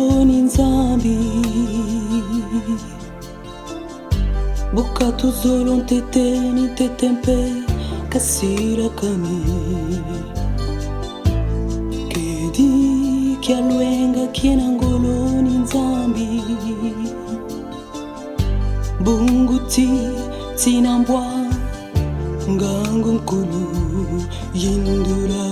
ngoloni nzambi bukatu zolo nteteni tetempe kasira kami kedi kialwenga kiena ngoloni nzambi bunguti tinambwa ngangu nkulu yindura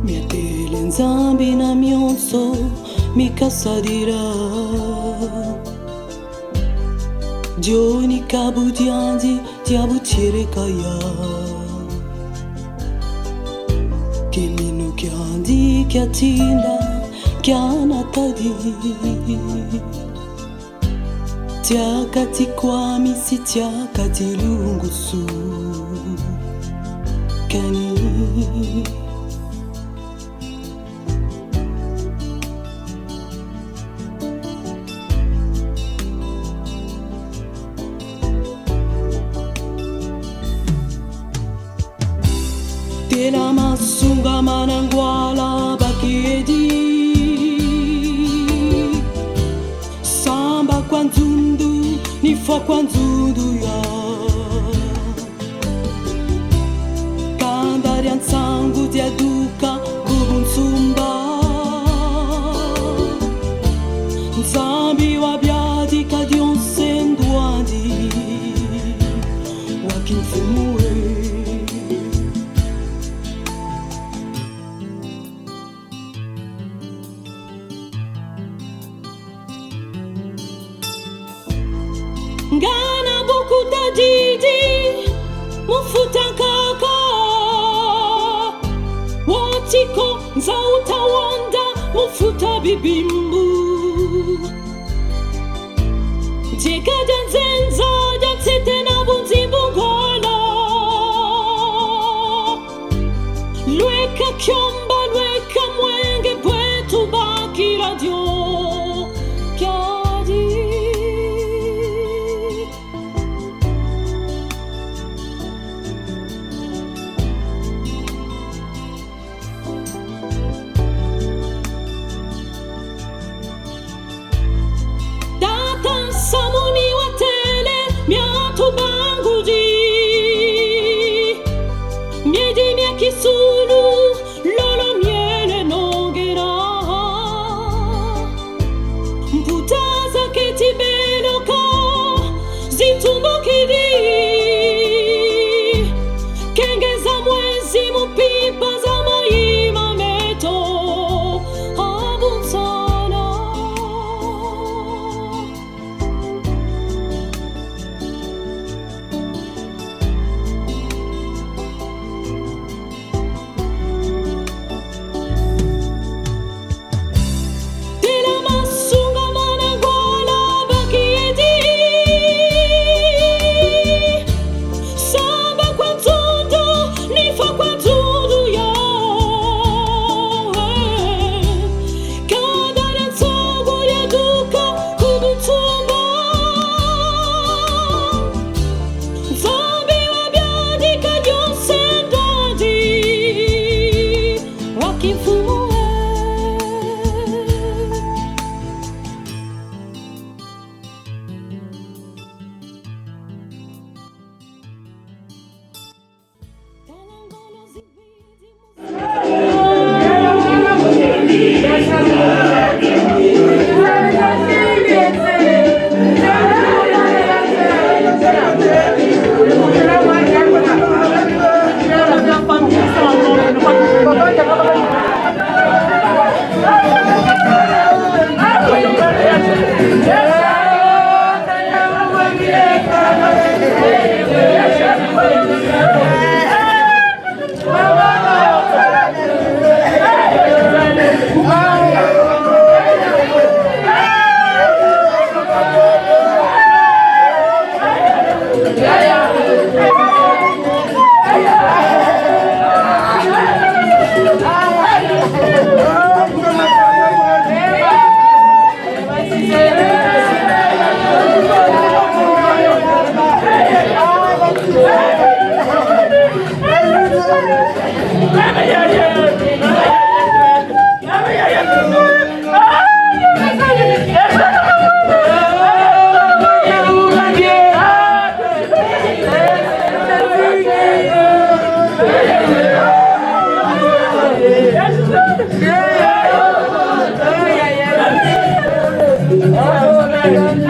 miatele nzambi na mionso mikasadira Joni kabudiandi diabutire kaya Kilinu kiandi kiatinda kianatadi Tiakati kwami si tiakati lungusu Kani Tela masunga manangwala bakedi Samba kwanzundu nifa kwanzundu ya Kandari ansangu diaduka kubunsumba Nzambi wabiadi kadionse ndwandi Wakinfumue Ngana buku tadidi mufuta kaka Watiko nzauta wanda mufuta bibimbu Jeka janzenza jatsete na bunzimbu ngola Lweka kyomba lweka mwenge pwetu baki radio Kyadi Samuni watele miatu banguji Miedi mia kisulu lolo miele nongera Mputaza keti beloka zitumbukidi Kengeza mwezi mupipa za maima meto Abunsana Tela masunga manangwala Thank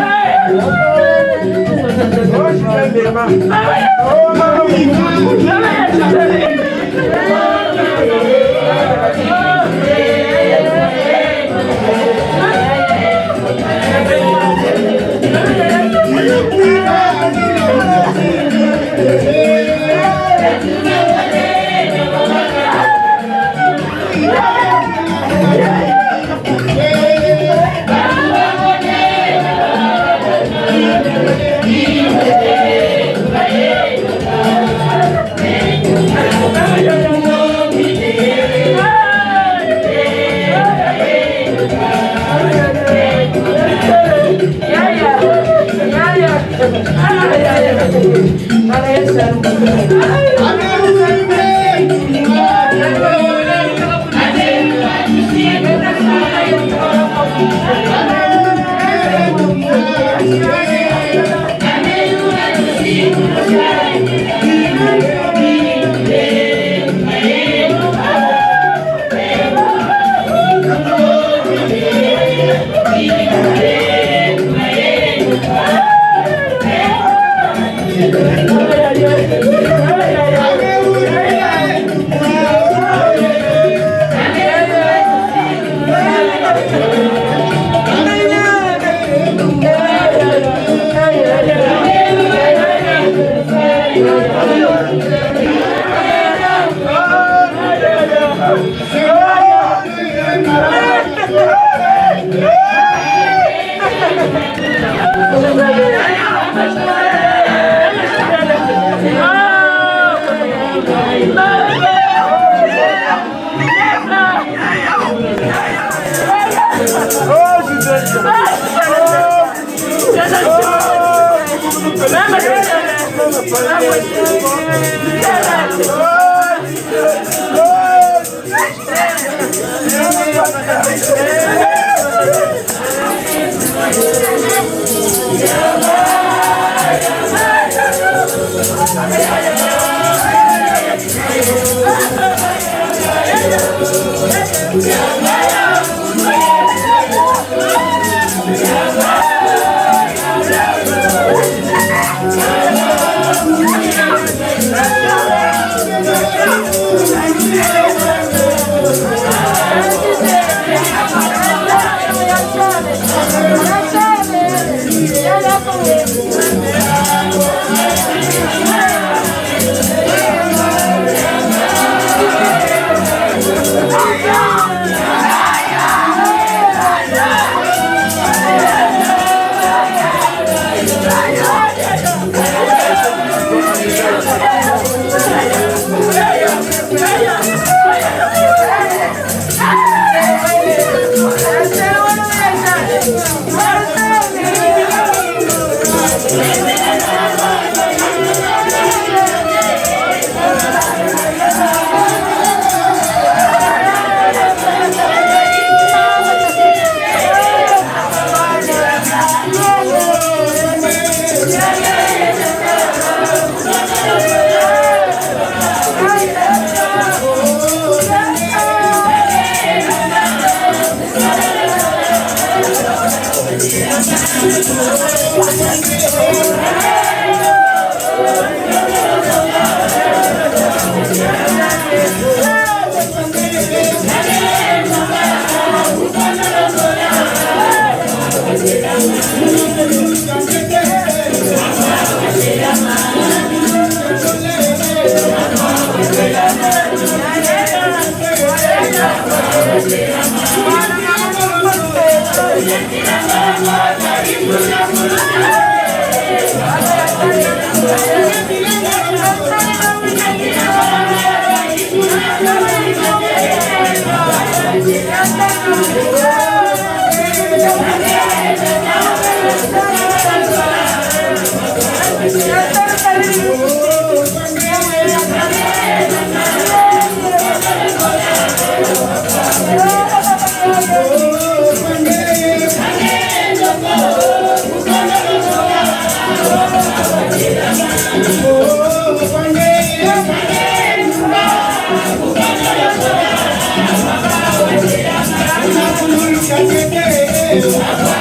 you.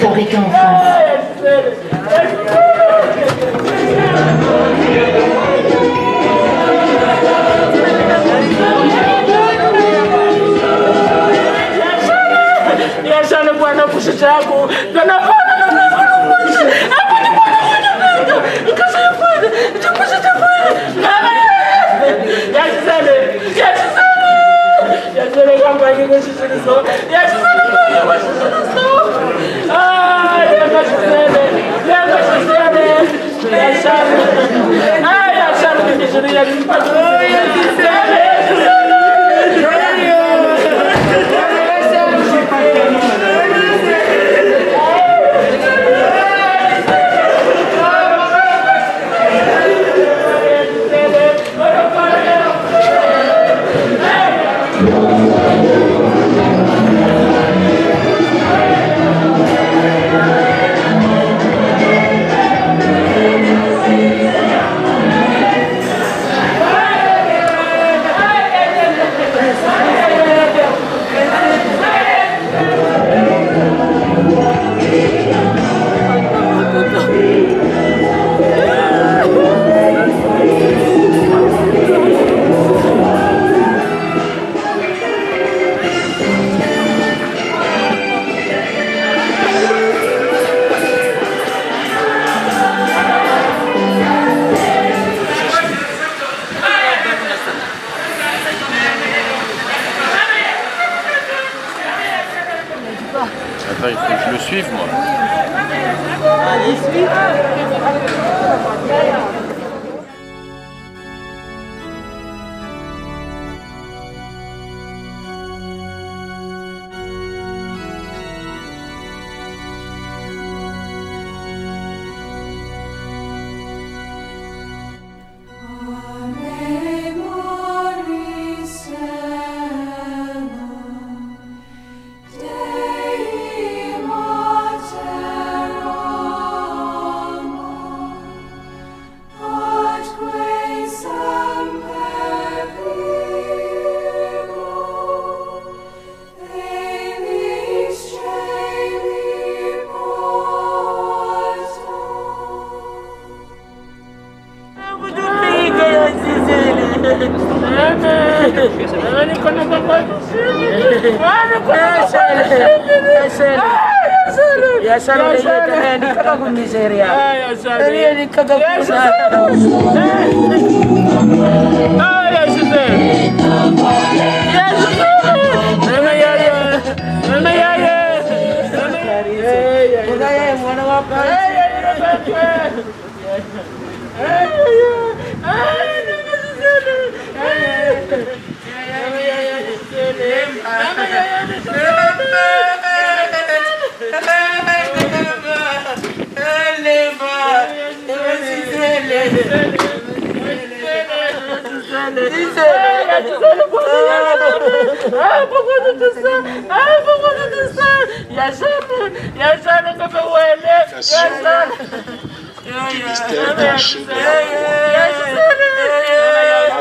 Fabriqué en France. Yashana bwana kusha chako. Attends, il faut que je le suive, moi. Allez, suis.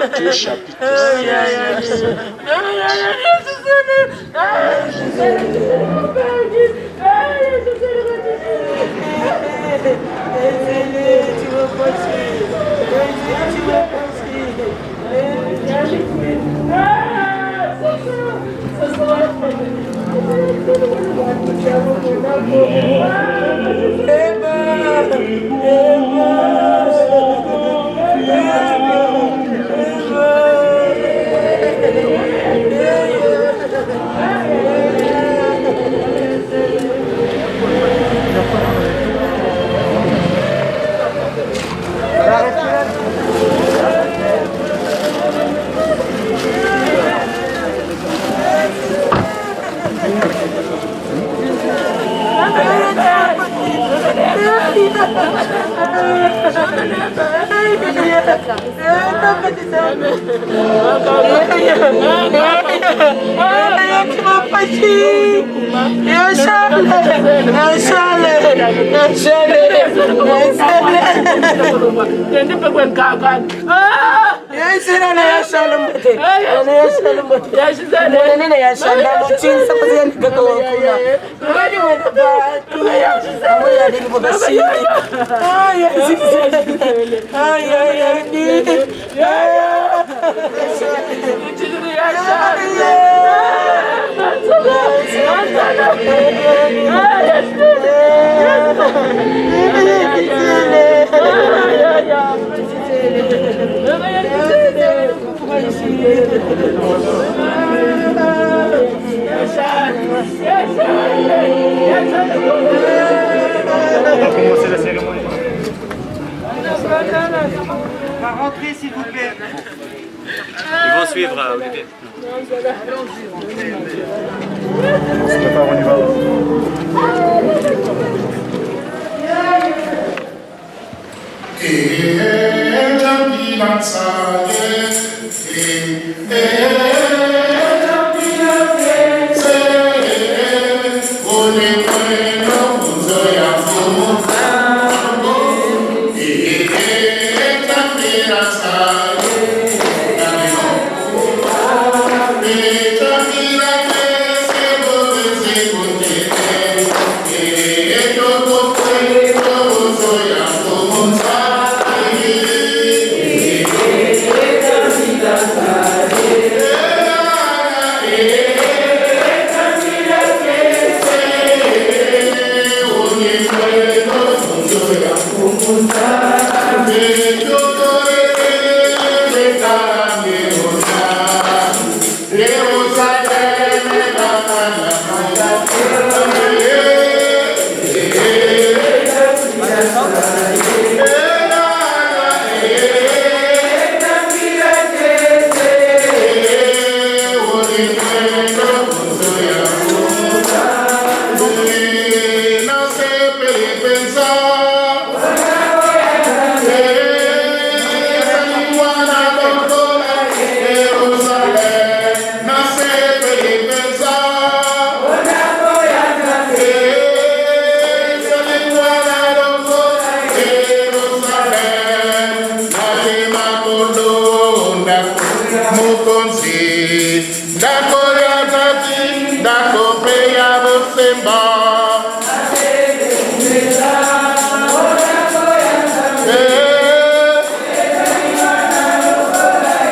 Matthieu chapitre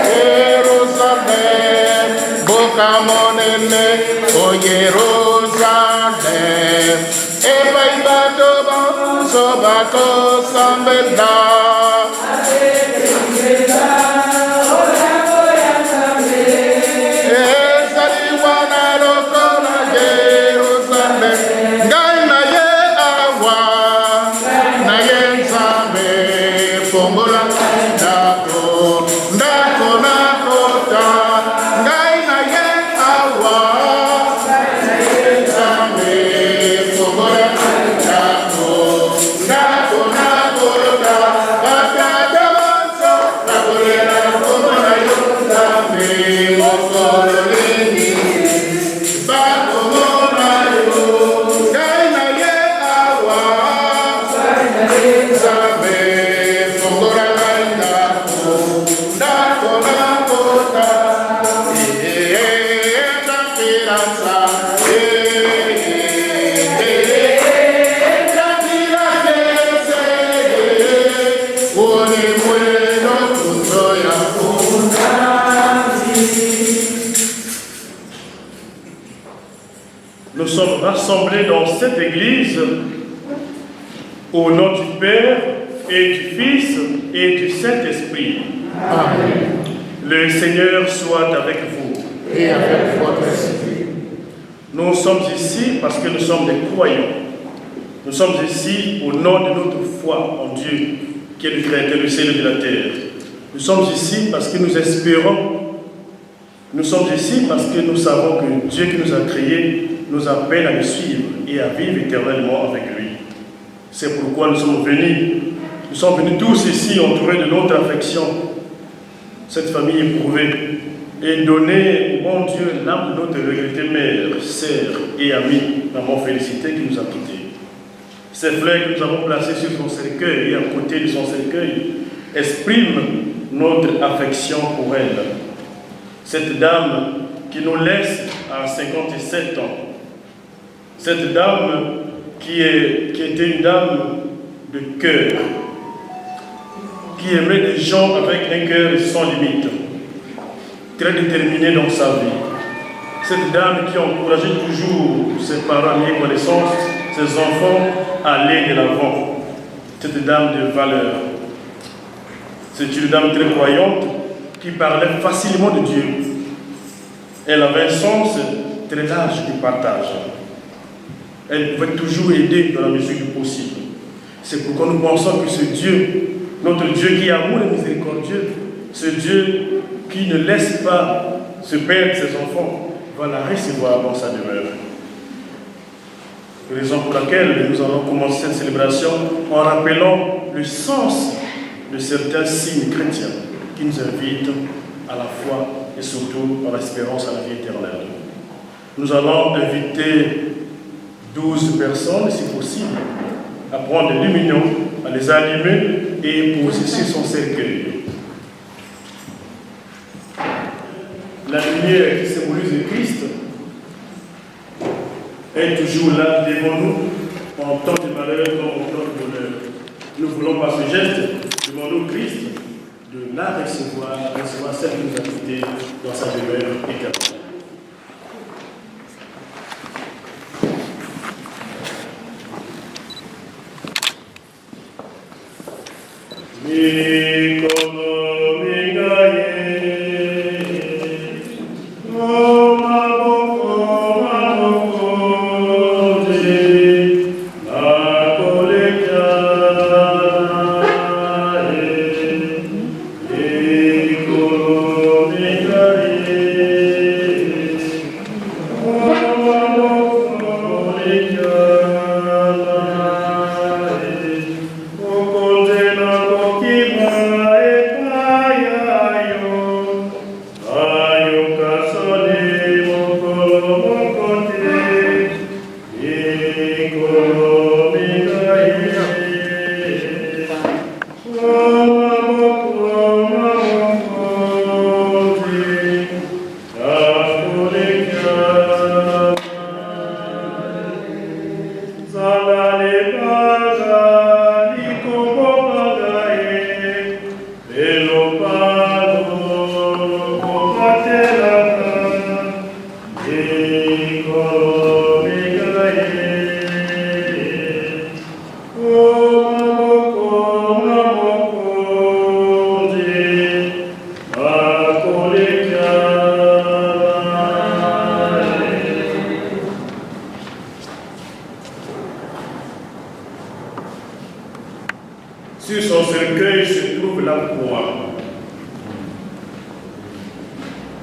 'Jerusalem kamonene o Yerusalem epai bato banso bato sambela ezali wana lokola Yerusalem ngai na ye awa na ye nzambe fongola ndako ndako nakota ngai na ye awa nzambe fongola ndako ndako nakota bakata banso nakolela fongola yo nzambe mokolo nini bakomona yo ngai na ye awa nzambe fongola ngai ndako ndako nakota etakirasa etakirasese oni mweno kuzo ya Nous sommes rassemblés dans cette église au nom du Père et du Fils et du Saint-Esprit. Amen. Le Seigneur soit avec vous. Et avec votre esprit. Nous sommes ici parce que nous sommes des croyants. Nous sommes ici au nom de notre foi en Dieu, qui est le Créateur du ciel et de la terre. Nous sommes ici parce que nous espérons. Nous sommes ici parce que nous savons que Dieu qui nous a créés nous appelle à le suivre et à vivre éternellement avec lui. C'est pourquoi nous sommes venus. Nous sommes venus tous ici entourés de notre affection, cette famille éprouvée, et donner au bon Dieu l'âme de notre regrettée mère, sœur et amie, maman Félicité, qui nous a quittés. Ces fleurs que nous avons placées sur son cercueil et à côté de son cercueil expriment notre affection pour elle. Cette dame qui nous laisse à 57 ans, cette dame qui était une dame de cœur, qui aimait les gens avec un cœur sans limite, très déterminée dans sa vie. Cette dame qui encourageait toujours ses parents, ses connaissances, ses enfants à aller de l'avant. Cette dame de valeur. C'est une dame très croyante qui parlait facilement de Dieu. Elle avait un sens très large du partage. Elle pouvait toujours aider dans la mesure du possible. C'est pourquoi nous pensons que ce Dieu, notre Dieu qui est amour et miséricordieux, ce Dieu qui ne laisse pas se perdre ses enfants, va la recevoir dans sa demeure. Raison pour laquelle nous allons commencer cette célébration en rappelant le sens de certains signes chrétiens qui nous invitent à la foi et surtout à l'espérance à la vie éternelle. Nous allons inviter 12 personnes, si possible, à prendre des lumineux, à les allumer et poser sur son cercueil. La lumière qui symbolise le Christ est toujours là devant nous en temps de malheur comme en temps de bonheur. Nous voulons par ce geste demander au Christ de la recevoir celle qui nous a quittés dans sa demeure éternelle. Amen.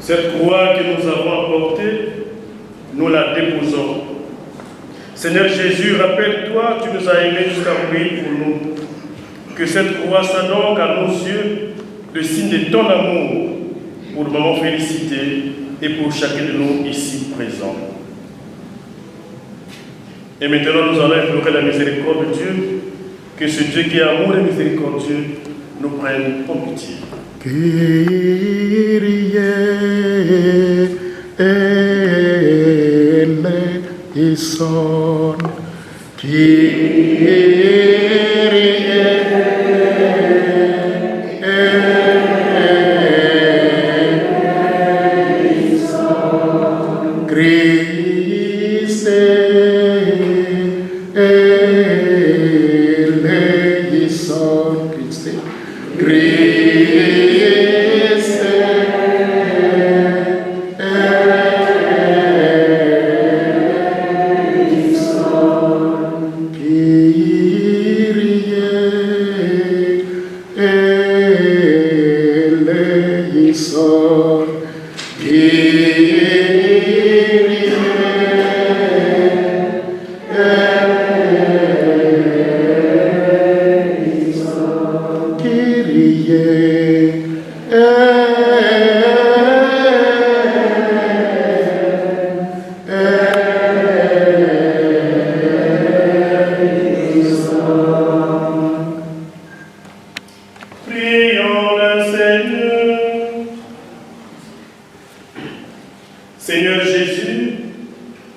Cette croix que nous avons apportée, nous la déposons. Seigneur Jésus, rappelle-toi, tu nous as aimés jusqu'à mourir pour nous. Que cette croix soit donc à nos yeux le signe de ton amour pour Maman Félicité et pour chacun de nous ici présents. Et maintenant, nous allons implorer la miséricorde de Dieu, que ce Dieu qui est amour et miséricordieux nous prenne en pitié. Kyrie eleison, Kyrie eleison, Christe eleison, Christe, Prions le Seigneur. Seigneur Jésus,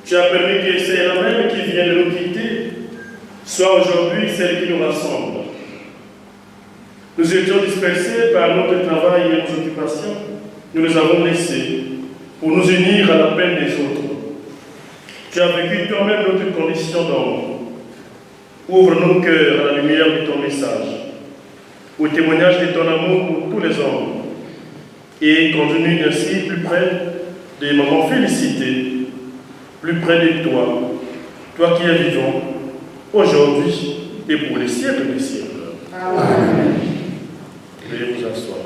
tu as permis que c'est la même qui vient de nous quitter soit aujourd'hui celle qui nous rassemble. Nous étions dispersés par notre travail et nos occupations. Nous les avons laissés pour nous unir à la peine des autres. Tu as vécu toi-même notre condition d'homme. Ouvre nos cœurs à la lumière de ton message, au témoignage de ton amour pour tous les hommes, et conduis-nous ainsi plus près des Maman Félicité, plus près de toi, toi qui es vivant, aujourd'hui et pour les siècles des siècles. Amen. Veuillez vous asseoir.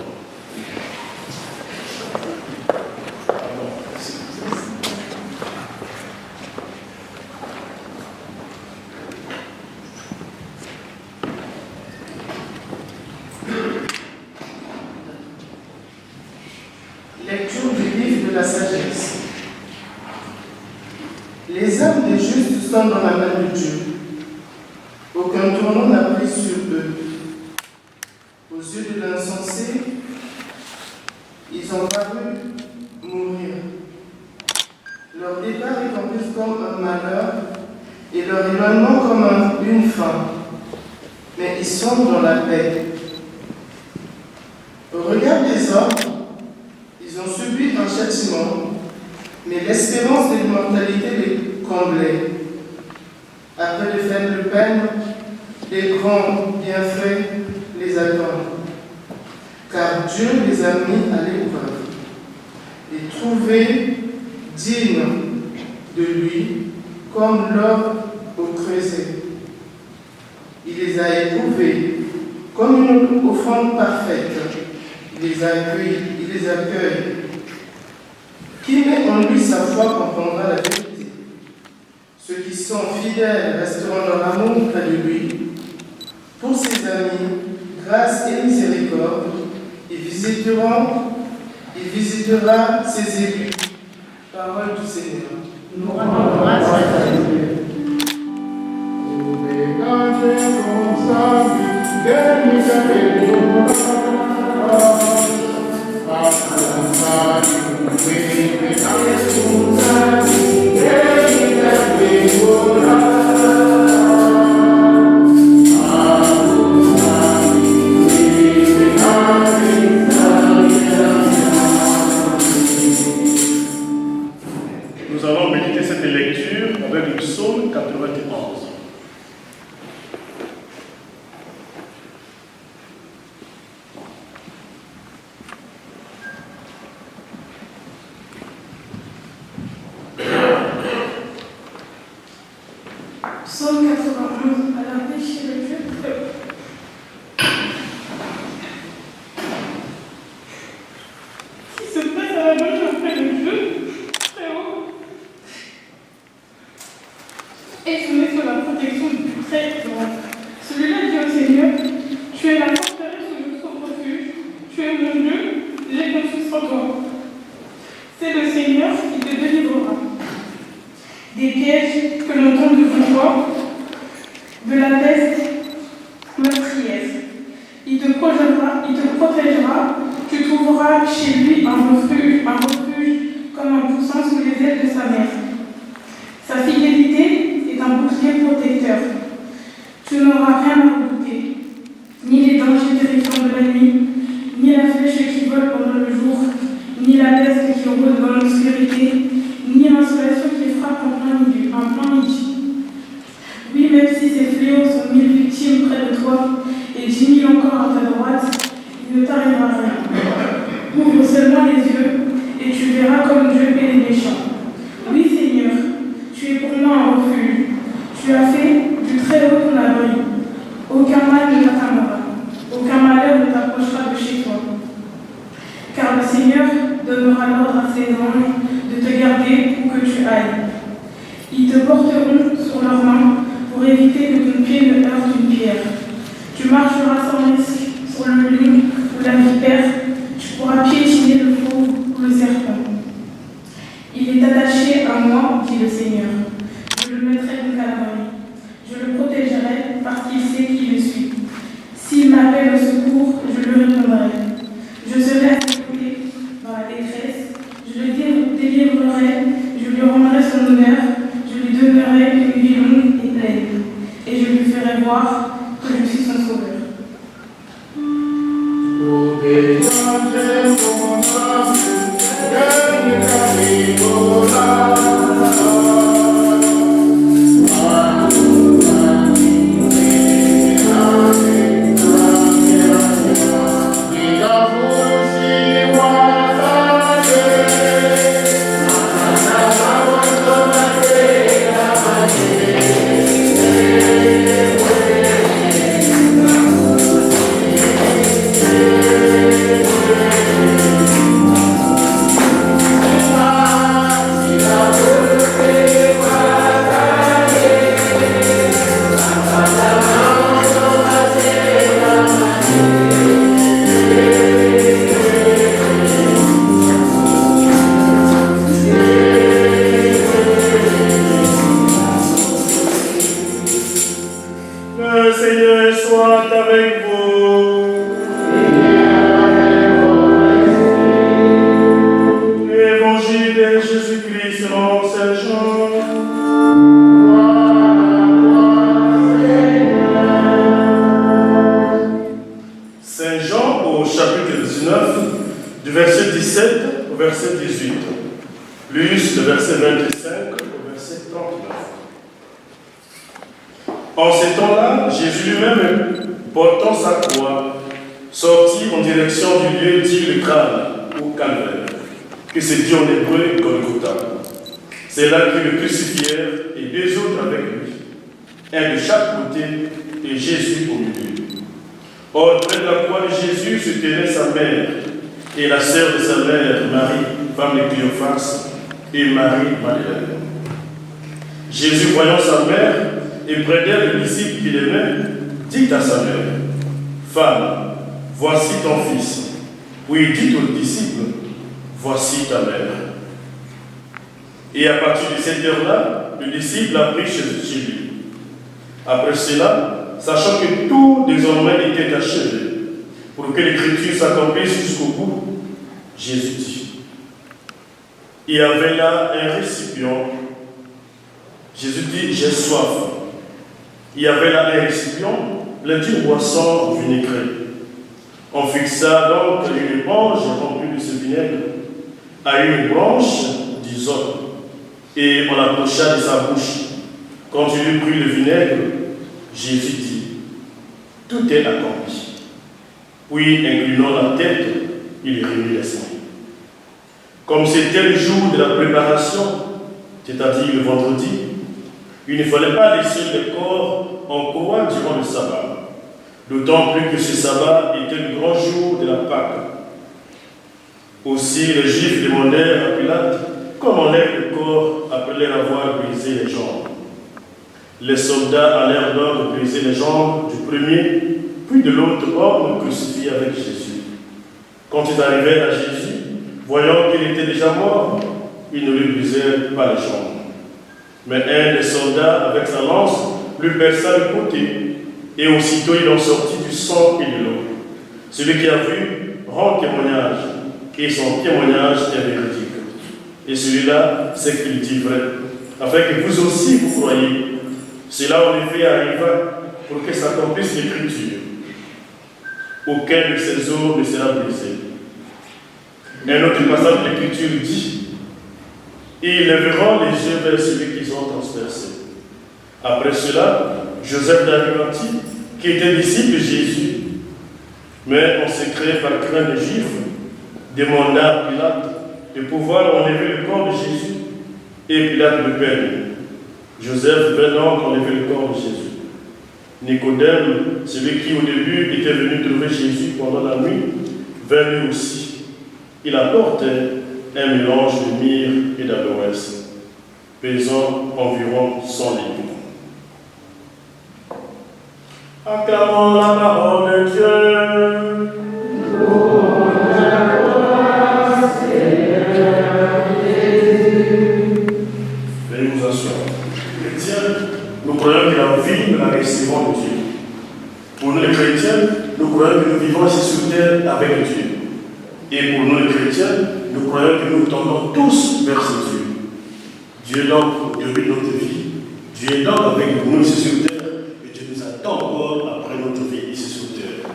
Lecture du livre de la sagesse. Les âmes des justes sont dans la main de Dieu. Aucun tournant n'a pris sur eux. Aux yeux de l'insensé, ils ont paru mourir. Leur départ est compris comme un malheur et leur éloignement comme une fin. Mais ils sont dans la paix. Au regard des hommes, ils ont subi un châtiment, mais l'espérance de l'immortalité les comblait. Après de faibles peines, les grands bienfaits les attendent. Car Dieu les a mis à l'épreuve, les trouver dignes de lui, comme l'or au creuset. Il les a éprouvés comme une offrande parfaite. Il les accueille. Qui met en lui sa foi comprendra la vérité. Ceux qui sont fidèles resteront dans l'amour près de lui. Pour ses amis, grâce et miséricorde, il visitera ses élus. Parole du Seigneur. Nous rendons grâce à Dieu. Nous allons méditer cette lecture avec le psaume 91. Psaume 91, à la péché le Dieu. Qui se passe à la bonne. très grand. Celui-là dit au Seigneur, tu es la forteresse où je trouve refuge, tu es mon Dieu, j'ai confiance en toi. C'est le Seigneur qui te délivrera des pièges que l'on tombe devant toi, de la peste meurtrière. Il te protégera, tu trouveras chez lui un refuge comme un poussant sous les ailes de sa mère. Sa fidélité est un bouclier protecteur. Tu n'auras rien à redouter, ni les dangers terrifiants de la nuit, ni la flèche qui vole pendant le jour, ni la peste qui rôde dans l'obscurité, ni l'insolation qui frappe en plein midi. Oui, même si ces fléaux sont 1000 victimes près de toi et 10 000 encore à ta droite, il ne t'arrivera rien. Ouvre seulement les yeux et tu verras comme Dieu paie les méchants. Oui, Seigneur, tu es pour moi un refuge. Tu as fait du très haut ton abri. Aucun mal ne t'atteindra, aucun malheur ne t'approchera de chez toi. Car le Seigneur donnera l'ordre à ses anges de te garder où que tu ailles. Ils te porteront sur leurs mains pour éviter que ton pied ne heurte une pierre. Tu marcheras sans risque sur le lion ou la vipère, tu pourras piétiner le fauve ou le serpent. Il est attaché à moi, dit le Seigneur. Je le mettrai donc à l'abri. Je le protégerai parce qu'il sait qui je suis. S'il m'appelle au secours, je lui répondrai. Je serai à ses côtés dans la détresse. Je le délivrerai, je lui rendrai son honneur, je lui donnerai une vie longue et pleine. Et je lui ferai voir que je suis son sauveur. Le Seigneur soit avec vous. Évangile de Jésus-Christ selon Saint Jean. Saint Jean au chapitre 19, du verset 17 au verset 18, plus le verset 25 au verset 39. En ces temps-là, Jésus lui-même, portant sa croix, sortit en direction du lieu dit le crâne, ou calvaire, que c'est dit en hébreu Golgotha. C'est là qu'ils le crucifièrent et deux autres avec lui, un de chaque côté et Jésus au milieu. Or, près de la croix de Jésus se tenait sa mère et la sœur de sa mère, Marie, femme de Cléophas, et Marie-Madeleine. Jésus, voyant sa mère, et près d'elle le disciple qu'il aimait, dit à sa mère, « Femme, voici ton fils. » Puis il dit au disciple, « Voici ta mère. » Et à partir de cette heure-là, le disciple l'a pris chez lui. Après cela, sachant que tout désormais était achevé, pour que l'écriture s'accomplisse jusqu'au bout, Jésus dit, « Il y avait là un récipient. » Jésus dit, « J'ai soif. » Il y avait là un récipient plein d'une boisson vinaigrée. On fixa donc une éponge remplie de ce vinaigre à une branche d'hysope et on l'approcha de sa bouche. Quand il eut pris le vinaigre, Jésus dit, « Tout est accompli. » Puis, inclinant la tête, il remit l'esprit. Comme c'était le jour de la préparation, c'est-à-dire le vendredi, il ne fallait pas laisser le corps en croix durant le sabbat, d'autant plus que ce sabbat était le grand jour de la Pâque. Aussi, les Juifs demandèrent à Pilate comment enlève le corps après l'avoir brisé les jambes. Les soldats allèrent donc briser les jambes du premier, puis de l'autre homme crucifié avec Jésus. Quand ils arrivèrent à Jésus, voyant qu'il était déjà mort, ils ne lui brisèrent pas les jambes. Mais un des soldats, avec sa lance, lui perça le côté, et aussitôt il en sortit du sang et de l'eau. Celui qui a vu rend témoignage, et son témoignage est véridique. Et celui-là, c'est qu'il dit vrai, afin que vous aussi vous croyez. Cela en effet arriva pour que s'accomplisse l'Écriture. Aucun de ces os ne sera brisé. Un autre passage de l'Écriture dit: et ils lèveront les yeux vers celui qu'ils ont transpercé. Après cela, Joseph d'Arimathie, qui était disciple de Jésus, mais en secret par crainte des Juifs, demanda à Pilate de pouvoir enlever le corps de Jésus, et Pilate le permit. Joseph vint donc enlever le corps de Jésus. Nicodème, celui qui au début était venu trouver Jésus pendant la nuit, vint lui aussi. Il apportait un mélange de myrrhe et d'aloès, pesant environ 100 litres. Acclamons la parole de Dieu. Veuillez vous asseoir. Chrétiens, nous croyons que la vie, nous la recevons de Dieu. Pour nous les chrétiens, nous croyons que nous vivons ici sur terre avec Dieu. Et pour nous les chrétiens, nous croyons que nous tendons tous vers ce Dieu. Dieu donc depuis notre vie. Dieu est donc avec nous ici sur terre. Et Dieu nous attend encore après notre vie ici sur terre.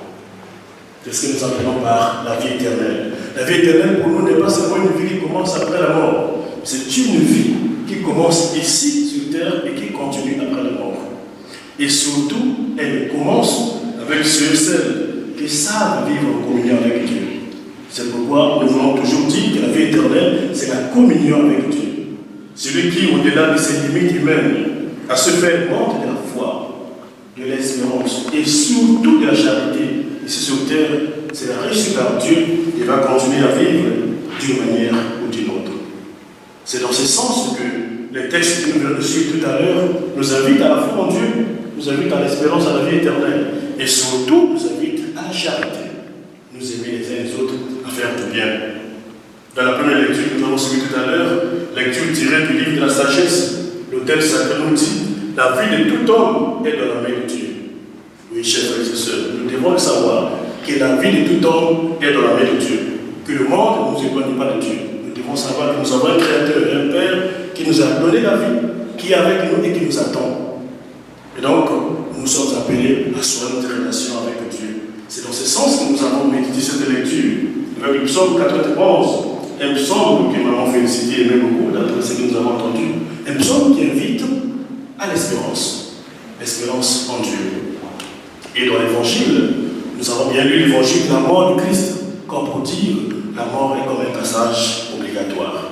C'est ce que nous appelons par la vie éternelle. La vie éternelle pour nous n'est pas seulement une vie qui commence après la mort. C'est une vie qui commence ici sur terre et qui continue après la mort. Et surtout, elle commence avec ceux et celles qui savent vivre en communion avec Dieu. C'est pourquoi nous voulons toujours dire que la vie éternelle, c'est la communion avec Dieu. Celui qui, au-delà de ses limites humaines, a se fait montre de la foi, de l'espérance et surtout de la charité. Ici sur terre, c'est la reçue par Dieu et va continuer à vivre d'une manière ou d'une autre. C'est dans ce sens que les textes que nous venons de suivre tout à l'heure nous invitent à la foi en Dieu, nous invitent à l'espérance, à la vie éternelle et surtout nous invitent à la charité. Nous aimer les uns les autres, à faire du bien. Dans la première lecture que nous avons suivie tout à l'heure, lecture tirée du livre de la sagesse, l'autel sacré nous dit: la vie de tout homme est dans la main de Dieu. Oui, chers frères et sœurs, nous devons le savoir que la vie de tout homme est dans la main de Dieu. Que le monde ne nous éloigne pas de Dieu. Nous devons savoir que nous avons un Créateur, un Père qui nous a donné la vie, qui est avec nous et qui nous attend. Et donc, nous sommes appelés à soigner notre relation avec Dieu. C'est dans ce sens que nous avons médité cette lecture. Avec le psaume 91, un psaume que nous avons félicité et aimé beaucoup, d'après ce que nous avons entendu. Un psaume qui invite à l'espérance en Dieu. Et dans l'évangile, nous avons bien lu l'évangile de la mort du Christ, comme pour dire la mort est comme un passage obligatoire.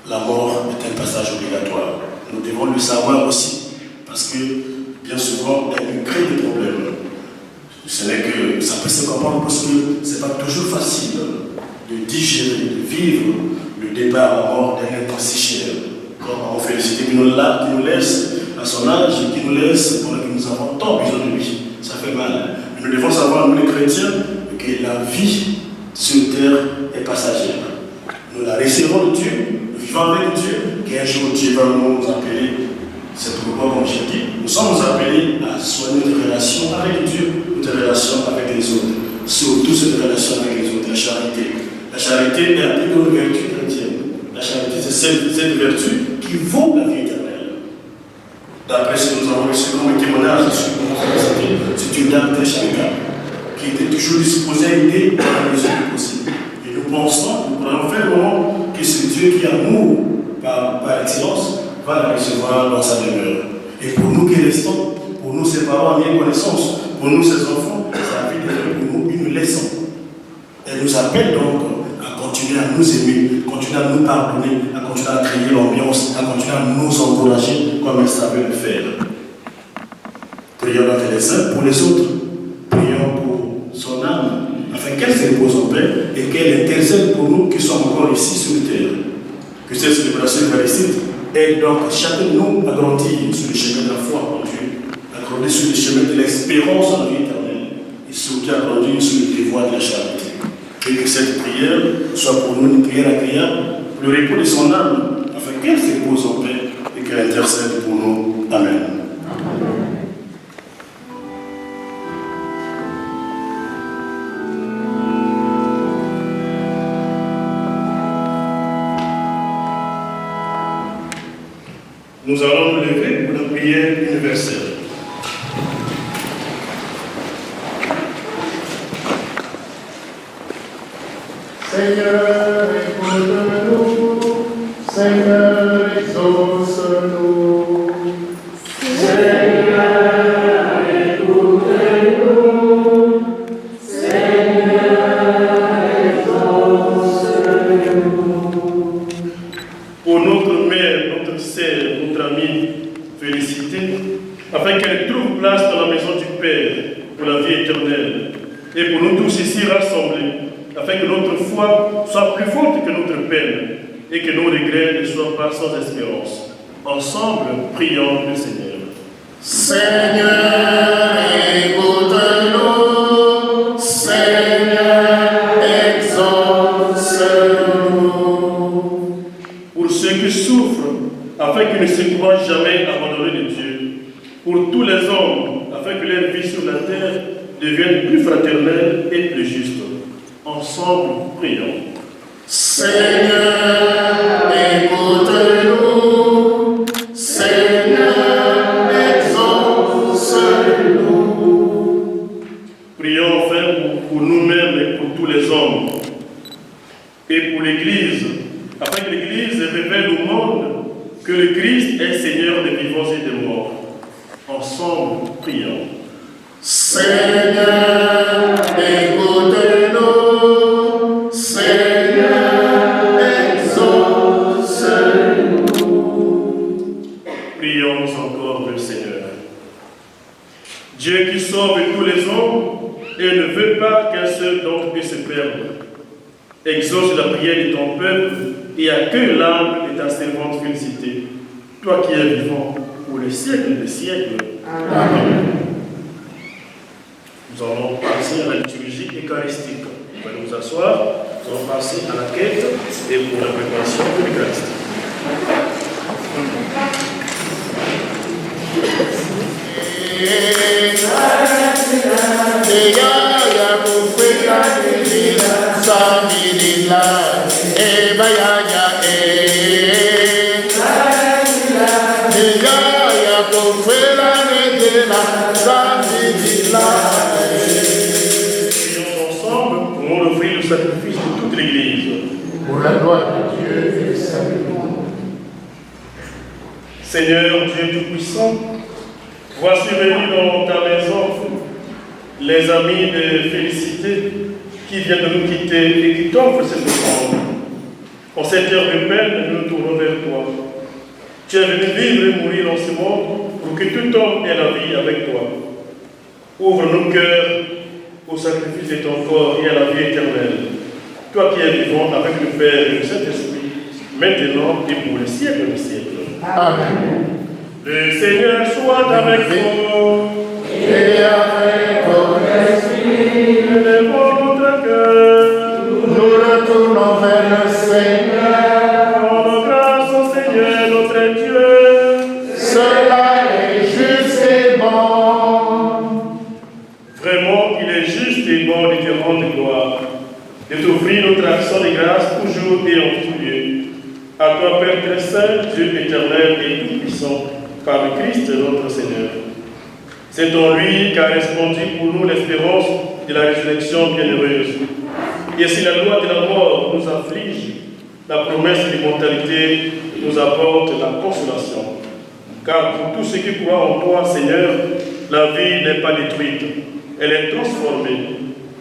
La mort est un passage obligatoire. Nous devons le savoir aussi, parce que bien souvent, elle nous crée des problèmes. Ce n'est que ça peut se comprendre parce que ce n'est pas toujours facile de digérer, de vivre le départ à la mort d'un être si cher. Comme on félicite qui nous laisse à son âge, qui nous laisse pendant que nous avons tant besoin de lui. Ça fait mal. Mais nous devons savoir, nous les chrétiens, que la vie sur terre est passagère. Nous la recevons de Dieu, nous vivons avec Dieu, qu'un jour Dieu va nous appeler. C'est pourquoi, comme j'ai dit, nous sommes appelés à soigner notre relation avec Dieu, notre relation avec les autres. Surtout cette relation avec les autres, la charité. La charité est la plus grande vertu chrétienne. La charité, c'est cette vertu qui vaut la vie éternelle. D'après ce que nous avons reçu comme témoignage, c'est une dame très charitable qui était toujours disposée à aider dans la mesure du possible. Et nous pensons, nous croyons fermement que ce Dieu qui amour par excellence va la recevoir dans sa demeure. Et pour nous qui restons, pour nous ses parents en connaissance, pour nous ses enfants, sa vie est pour nous une leçon. Elle nous appelle donc à continuer à nous aimer, continuer à nous pardonner, à continuer à créer l'ambiance, à continuer à nous encourager comme elle savait le faire. Prions donc les uns pour les autres. Prions pour son âme, afin qu'elle se repose en paix et qu'elle intercède pour nous qui sommes encore ici sur terre. Que cette célébration eucharistique Et donc, chacun de nous a grandi sur le chemin de la foi en Dieu, a grandi sur le chemin de l'espérance en la vie éternelle, et surtout a grandi sur le devoir de la charité. Et que cette prière soit pour nous une prière agréable, pour le repos de son âme, afin qu'elle se repose en paix et qu'elle intercède pour nous. Amen. Nous allons nous lever pour la prière universelle. Seigneur, écoute-nous. Seigneur, exauce-nous. Seigneur, écoute-nous. Seigneur, exauce-nous. Pour notre mère, notre sœur, notre amie, félicitée, afin qu'elle trouve place dans la maison du Père pour la vie éternelle. Et pour nous tous ici rassemblés, afin que notre foi soit plus forte que notre peine et que nos regrets ne soient pas sans espérance. Ensemble, prions le Seigneur. Seigneur, écoute-nous. Seigneur, exauce-nous. Pour ceux qui souffrent, afin qu'ils ne se croient jamais abandonnés de Dieu. Pour tous les hommes, afin que leur vie sur la terre devienne plus fraternelle et plus juste. Ensemble, prions. Seigneur, écoute-nous. Seigneur, exauce-nous. Prions enfin pour nous-mêmes et pour tous les hommes. Et pour l'Église, afin que l'Église révèle au monde que le Christ est Seigneur des vivants et des morts. Ensemble, prions. Seigneur, écoute-nous. Seigneur, exauce-nous. Prions encore le Seigneur. Dieu qui sauve tous les hommes et ne veut pas qu'un seul d'entre eux se perde. Exauce la prière de ton peuple et accueille l'âme de ta servante félicité. Toi qui es vivant pour les siècles des siècles. Amen. Nous allons passer à la liturgie eucharistique. Nous allons nous asseoir, nous allons passer à la quête et pour la préparation de l'Eucharistie. Prions ensemble pour nous offrir le sacrifice de toute l'Église. Pour la gloire de Dieu et le salut du monde. Seigneur Dieu Tout-Puissant, voici réunis dans ta maison les amis de Félicité qui viennent de nous quitter et qui t'offrent cette offrande. En cette heure de peine, nous nous tournons vers toi. Tu es venu vivre et mourir dans ce monde pour que tout homme ait la vie avec toi. Ouvre nos cœurs au sacrifice de ton corps et à la vie éternelle. Toi qui es vivant avec le Père et le Saint-Esprit, maintenant et pour les siècles des siècles. Amen. Le Seigneur soit avec vous. Et avec ton esprit, Élevons notre cœur. nous retournons vers le Seigneur. Rendons grâce au Seigneur notre Dieu. Cela est juste et bon. Vraiment, il est juste et bon de te rendre gloire, de t'offrir notre action de grâce toujours et en tout lieu. À toi, Père très saint, Dieu éternel et tout-puissant, par le Christ notre Seigneur. C'est en lui qu'a répondu pour nous l'espérance de la résurrection bienheureuse. Et si la loi de la mort nous afflige, la promesse de l'immortalité nous apporte la consolation. Car pour tous ceux qui croient en toi, Seigneur, la vie n'est pas détruite, elle est transformée.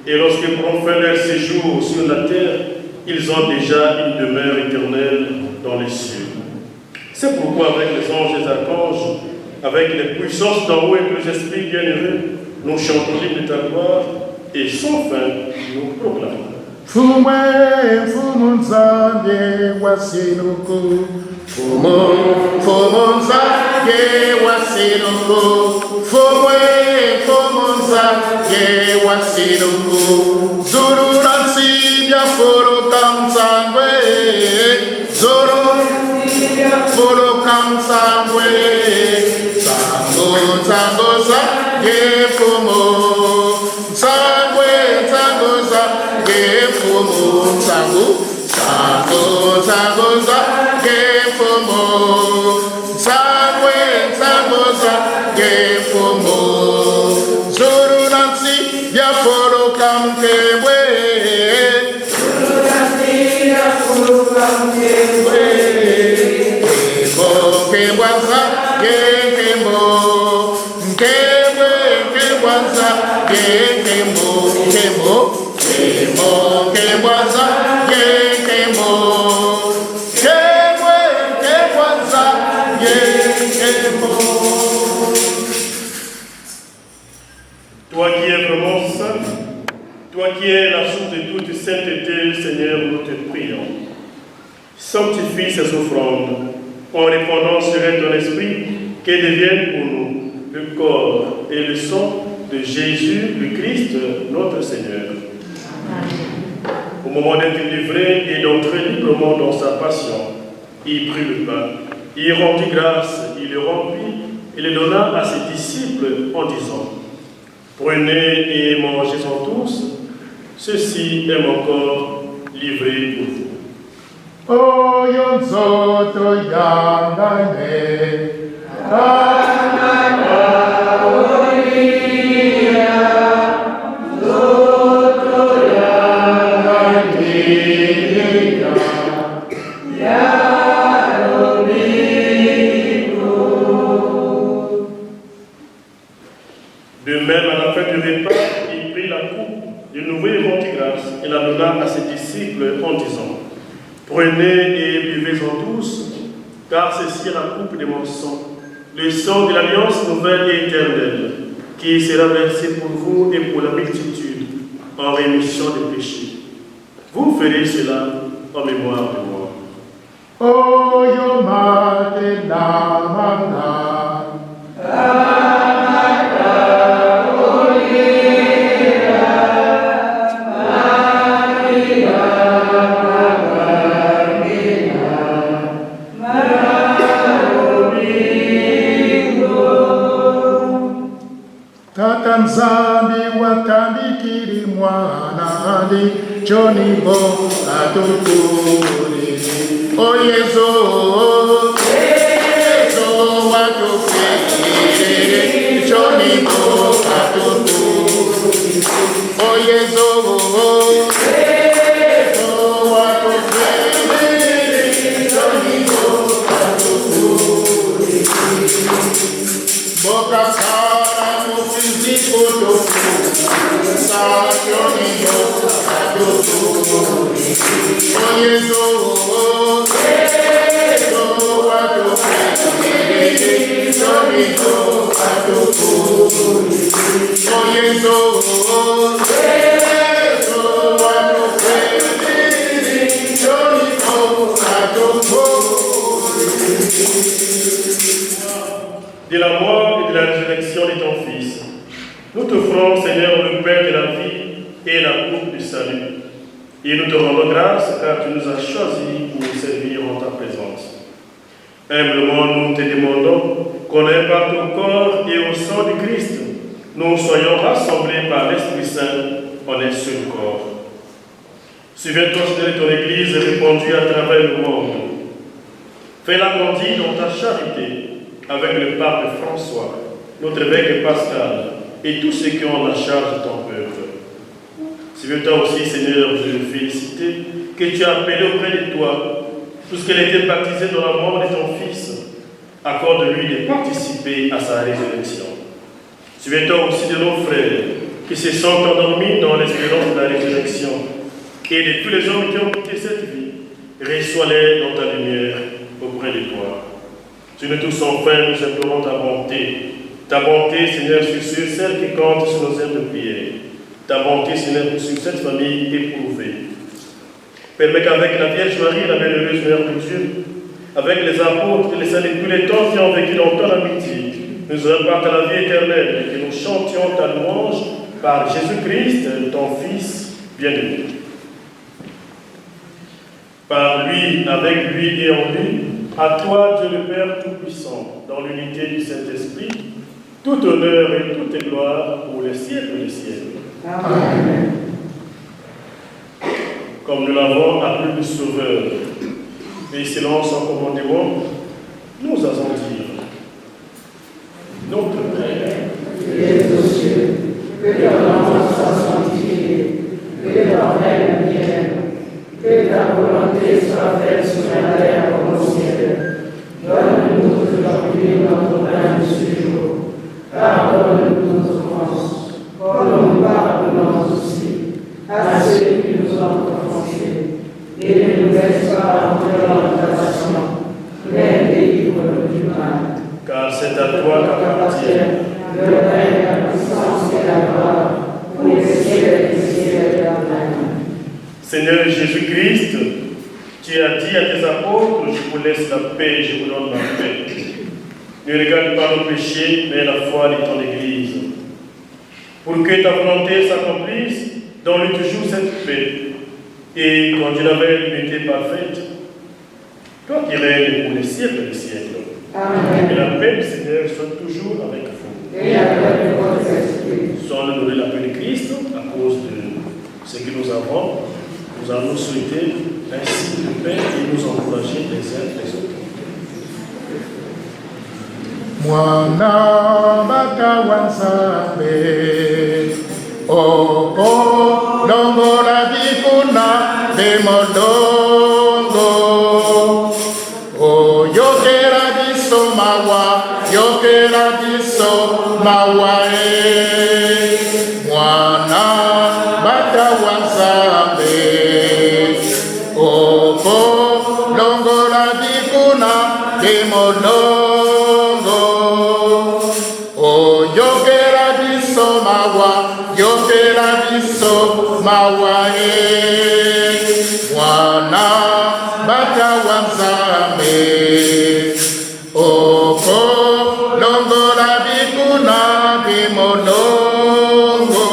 Et lorsqu'ils prennent fin leur séjour sur la terre, ils ont déjà une demeure éternelle dans les cieux. C'est pourquoi avec les anges et les archanges, avec les puissances d'en haut et les esprits bienheureux, nous chantons l'hymne de ta gloire et sans fin nous proclamons. Fumwe, fumunzande, wasiluku, Fomonza, Yewasidoko, Fomonza, Yewasidoko, Zuru Ransibia, Foro Kamsangwe, Zuru Foro Kamsangwe, Sangoza, Yefomo, Sangwe, Sangoza, Yefomo, Sangoza, Yefomo, Sangoza, Yefomo, Zuru Nansi, Yaforo Kamkewe, Zuru Nansi, Yaforo Kamkewe, Kebwanza, Kembo, Kebwanza, Kembo, Kebwanza, Kembo, Kebwanza, Kembo. Toi qui es vraiment saint, toi qui es la source de toute sainteté, Seigneur, nous te prions. Sanctifie ces offrandes en répandant sur elle ton esprit, qu'elle devienne pour nous le corps et le sang de Jésus, le Christ, notre Seigneur. Au moment d'être livré et d'entrer librement dans sa passion, il prit le pain, il rendit grâce, il le remplit et le donna à ses disciples en disant: Prenez et mangez-en tous, ceci est mon corps livré pour vous. Oyonzoto yangane, De même, à la fin du repas, il prit la coupe, de nouveau il rendit grâce et la donna à ses disciples en disant: Prenez et buvez-en tous, car ceci est la coupe de mon sang, le sang de l'alliance nouvelle et éternelle, qui sera versé pour vous et pour la multitude, en rémission des péchés. Vous ferez cela en mémoire de moi. Oyo mate namana. Nzambi watandikiri mwana andi chonibo atukuri oyezo watukiri chonibo atukuri oyezo watukiri chonibo atukuri boka de la mort et de la résurrection de ton Fils, nous t'offrons, Seigneur, le pain de la vie et la coupe du salut. Et nous te rendons grâce car tu nous as choisis pour servir en ta présence. Humblement, nous te demandons qu'on imparte au corps et au sang du Christ, nous soyons rassemblés par l'Esprit Saint en un seul corps. Souviens-toi de ton Église répandue à travers le monde. Fais-la grandir dans ta charité avec le pape François, notre évêque Pascal, et tous ceux qui ont la charge de ton peuple. Souviens-toi aussi, Seigneur, de le féliciter, que tu as appelé auprès de toi, puisqu'elle était baptisée dans la mort de ton Fils. Accorde-lui de participer à sa résurrection. Souviens-toi aussi de nos frères qui se sont endormis dans l'espérance de la résurrection, et de tous les hommes qui ont quitté cette vie. Reçois-les dans ta lumière auprès de toi. Sur nous tous enfin, nous implorons ta bonté, Seigneur, sur ceux, celles qui comptent sur nos ailes de prière. Ta bonté, Seigneur, sur cette famille éprouvée. Permets qu'avec la Vierge Marie, la bienheureuse Mère de Dieu, avec les apôtres et les saints de tous les temps qui ont vécu dans ton amitié, nous repartent à la vie éternelle et que nous chantions ta louange par Jésus-Christ, ton Fils bien-aimé. Par lui, avec lui et en lui, à toi, Dieu le Père Tout-Puissant, dans l'unité du Saint-Esprit, tout honneur et toute gloire pour les siècles des siècles. Amen. Comme nous l'avons appelé le Sauveur, et selon son commandement, nous allons dire: Notre Père, qui es aux cieux, que ton nom soit sanctifié, que ton règne vienne, que ta volonté soit faite sur la terre comme au ciel. Donne-nous aujourd'hui notre pain de ce jour. Pardonne-nous nos offenses, comme nous pardonnons aussi à ceux qui nous ont offensés. Et ne nous laisse pas entrer en tentation, mais délivre-nous du mal. Car c'est à toi qu'appartient le règne, la puissance et la gloire, pour les siècles des siècles. Amen. Seigneur Jésus-Christ, tu as dit à tes apôtres: je vous laisse la paix, je vous donne la paix. Ne regarde pas nos péchés, mais la foi de ton Église. Pour que ta volonté s'accomplisse, donne-lui toujours cette paix. Et quand tu l'avais l'unité parfaite, toi qui règnes pour les siècles des siècles. Amen. Et la paix du Seigneur soit toujours avec vous. Et avec votre esprit. Sans nous donner la paix de Christ, à cause de ce que nous avons, nous allons souhaiter ainsi de paix et nous encourager les uns les autres. Mwana batawanzabe oh longola bikuna bemodongo oh yokera biso mawa mwana batawanzabe oh longola bikuna bemodongo yokera biso mawa mwana batawa nzambe oko longola bikuna bimolongo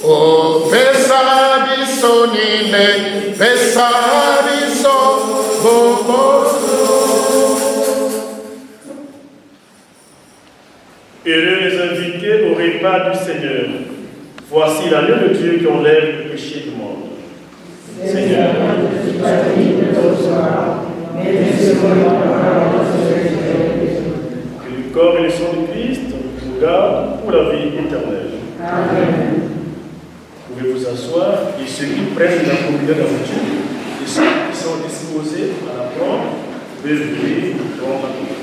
o pesa biso nine pesa biso Heureux les invités au repas du Seigneur. Voici l'agneau de Dieu qui enlève le péché du monde. Seigneur, que le corps et le sang de Christ vous gardent pour la vie éternelle. Amen. Vous pouvez vous asseoir et ceux qui prennent la communion d'habitude et ceux qui sont disposés à la prendre peuvent venir prendre la communion.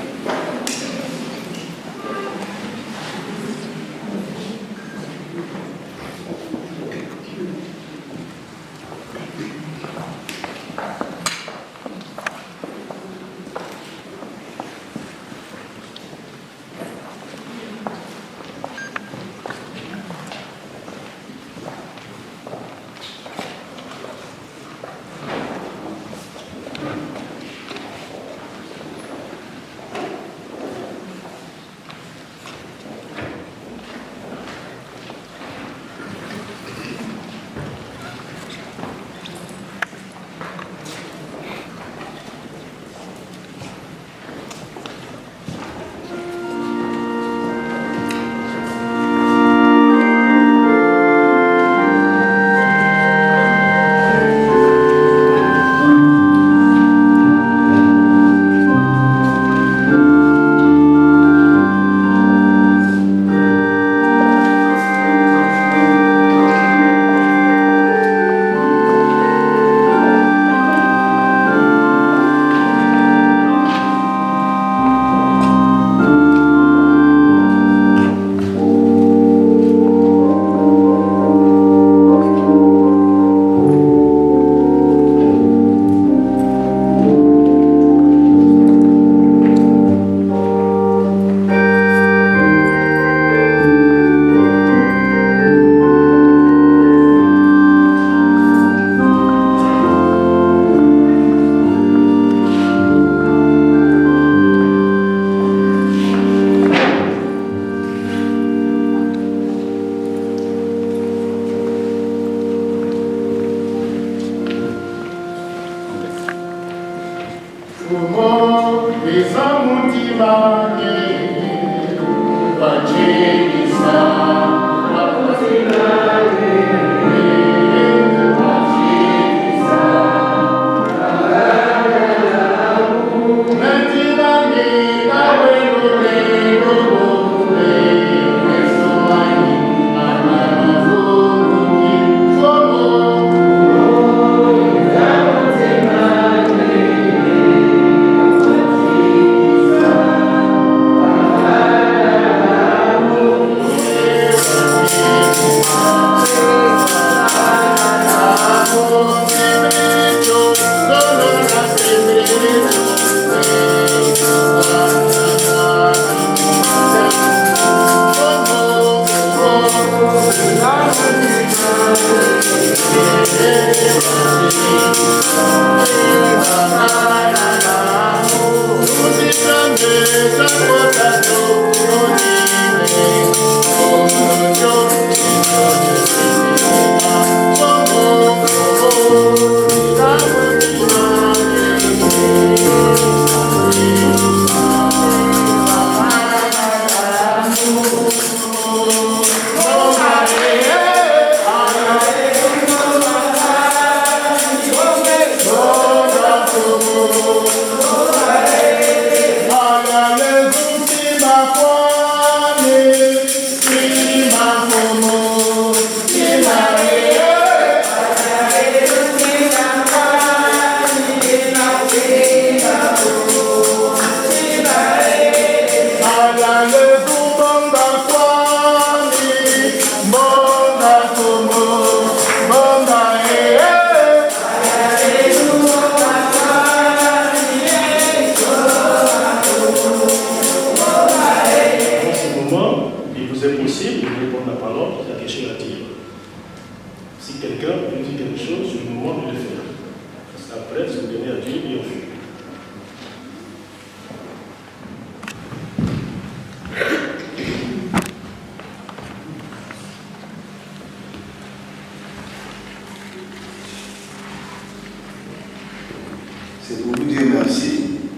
C'est pour vous dire merci,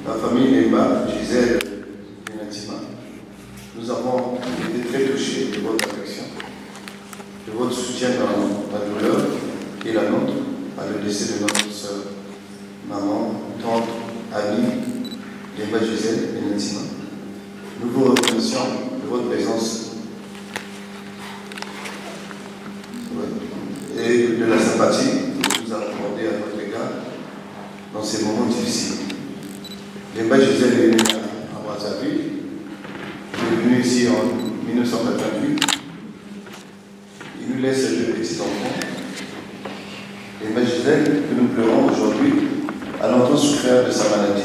la famille Lemba, Gisèle et Natima. Nous avons été très touchés de votre affection, de votre soutien dans la douleur et la nôtre à le décès de notre soeur, maman, tante, amie, Lemba, Gisèle et Natima. Nous vous remercions de votre présence et de la sympathie que vous accordez à votre égard dans ces moments difficiles. Lemba Gisèle est né à Brazzaville. Il est venu ici en 1988. Il nous laisse deux petits-enfants. Lemba Gisèle, que nous pleurons aujourd'hui, a longtemps souffert de sa maladie.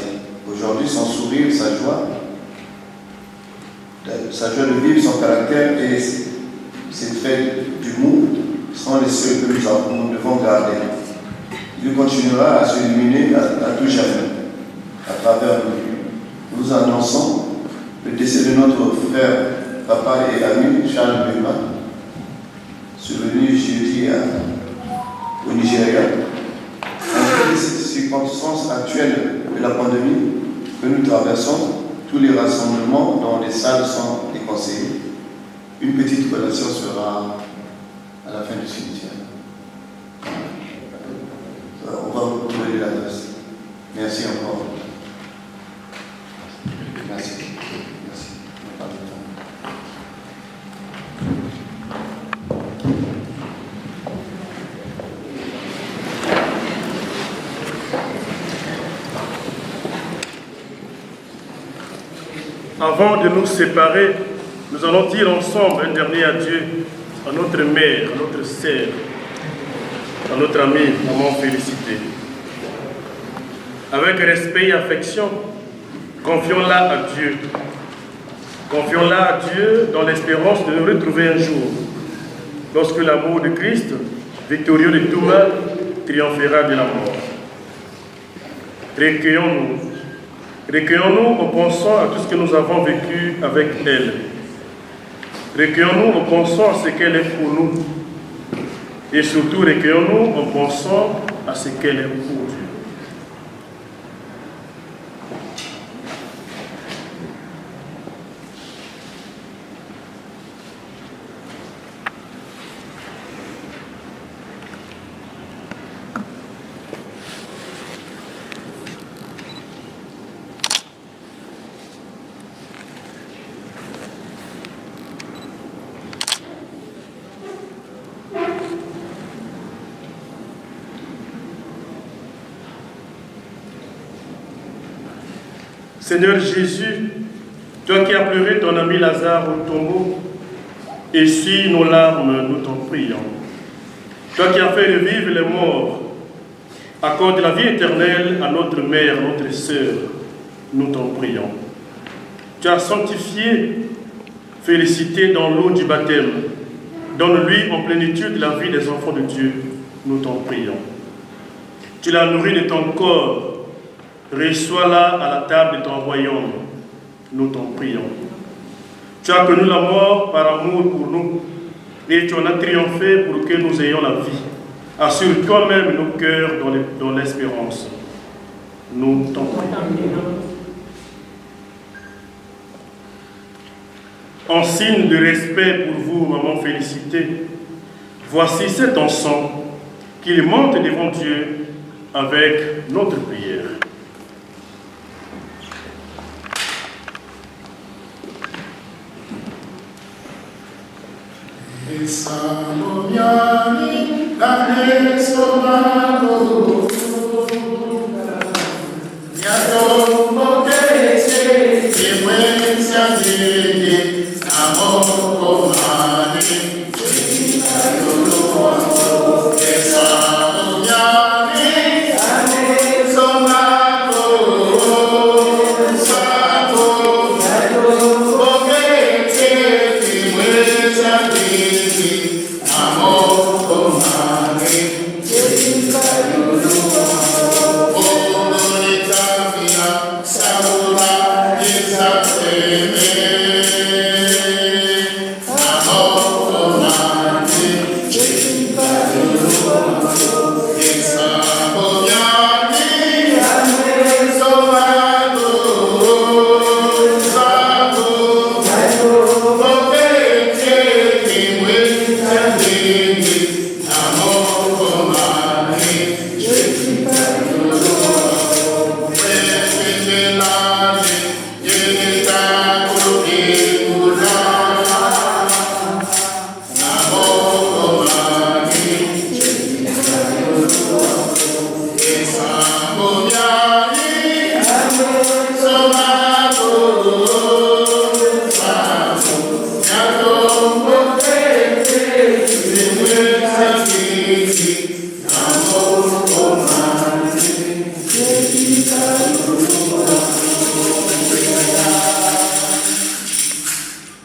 Aujourd'hui, son sourire, sa joie de vivre, son caractère et ses traits d'humour sont les seuls que nous devons garder. Il continuera à s'illuminer à tout jamais, à travers nous. Nous annonçons le décès de notre frère, papa et ami Charles Bemba, survenu jeudi au Nigeria. En les circonstances actuelles de la pandémie que nous traversons, tous les rassemblements dans les salles sont déconseillés. Une petite collation sera à la fin du cimetière. On va vous donner l'adresse. Merci encore. Merci. Merci. Avant de nous séparer, nous allons dire ensemble un dernier adieu à notre mère, à notre sœur, à notre amie, maman Félicité. Avec respect et affection, confions-la à Dieu. Confions-la à Dieu dans l'espérance de nous retrouver un jour, lorsque l'amour de Christ, victorieux de tout mal, triomphera de la mort. Recueillons-nous. Recueillons-nous en pensant à tout ce que nous avons vécu avec elle. Recueillons-nous en pensant à ce qu'elle est pour nous. Et surtout, recueillons-nous en pensant à ce qu'elle est pour Dieu. Seigneur Jésus, toi qui as pleuré ton ami Lazare au tombeau, essuie nos larmes, nous t'en prions. Toi qui as fait revivre les morts, accorde la vie éternelle à notre mère, notre sœur, nous t'en prions. Tu as sanctifié, félicité dans l'eau du baptême. Donne-lui en plénitude la vie des enfants de Dieu, nous t'en prions. Tu l'as nourri de ton corps, reçois-la à la table de ton royaume, nous t'en prions. Tu as connu la mort par amour pour nous, et tu en as triomphé pour que nous ayons la vie. Assure toi-même nos cœurs dans l'espérance. Nous t'en prions. En signe de respect pour vous, maman Félicité, voici cet encens qu'il monte devant Dieu avec notre prière.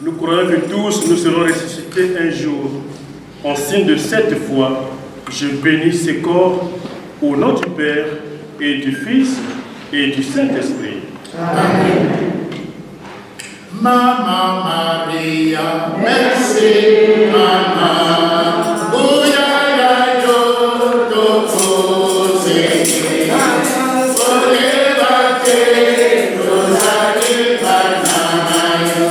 Nous croyons que tous nous serons ressuscités un jour. En signe de cette foi, je bénis ce corps au nom du Père et du Fils et du Saint-Esprit. Amen. Maman Maria, merci, maman. Bouya yo do pose, olevate, rosari panamayo,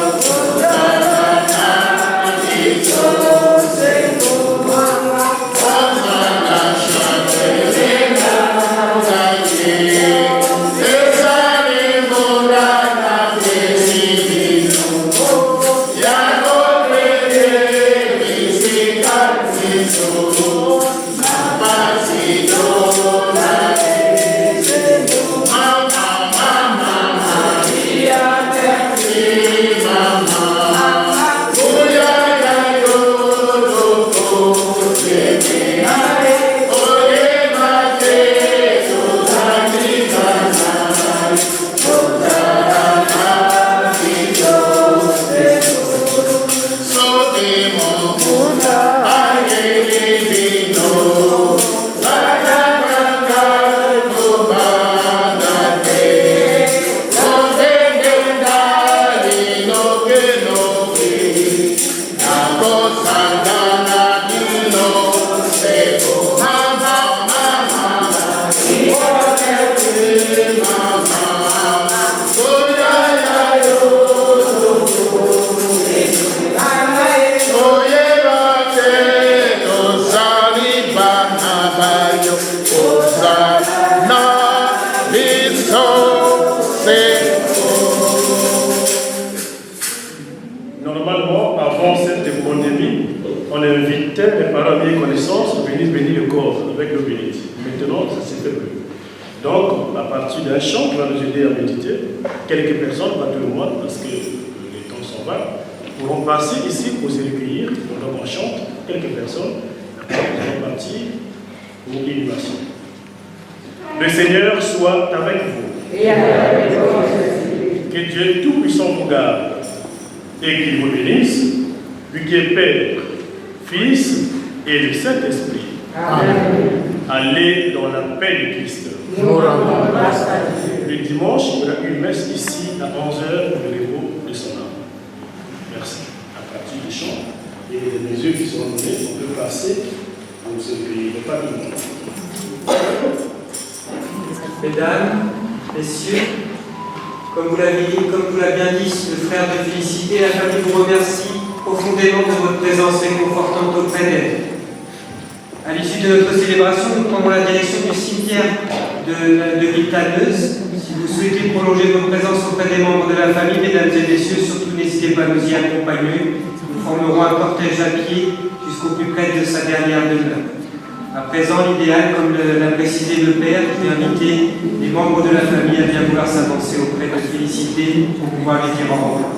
Normalement, avant cette pandémie, on invitait les parents à connaissance à venir bénir le corps avec l'eau bénite. Maintenant, ça ne se fait plus. Donc, à partir partir d'un chant qui va nous aider à méditer. Quelques personnes, pas tout le monde, parce que les temps s'en vont, pourront passer ici pour se recueillir pendant qu'on chante. Quelques personnes, après nous allons partir pour l'inhumation. Le Seigneur soit avec vous. Et avec votre esprit. Que Dieu Tout-Puissant vous garde et qu'il vous bénisse, lui qui est Père, Fils et le Saint-Esprit. Amen. Allez dans la paix de Christ. Nous rendons grâce à Dieu. Le dimanche, il y aura une messe ici à 11h pour le repos de son âme. Merci. À partir du chant et des mesures qui seront données, on peut passer pour ce pays. Il n'y a pas de monde. Mesdames, Messieurs, comme vous l'avez dit, comme vous l'a bien dit, le frère de Félicité, la famille vous remercie profondément de votre présence réconfortante auprès d'elle. À l'issue de notre célébration, nous prendrons la direction du cimetière de Vitaneuse. Si vous souhaitez prolonger votre présence auprès des membres de la famille, mesdames et messieurs, surtout n'hésitez pas à nous y accompagner. Nous formerons un cortège à pied jusqu'au plus près de sa dernière demeure. À présent, l'idéal, comme l'a précisé le Père, est d'inviter les membres de la famille à bien vouloir s'avancer auprès de Félicité pour pouvoir les dire au revoir.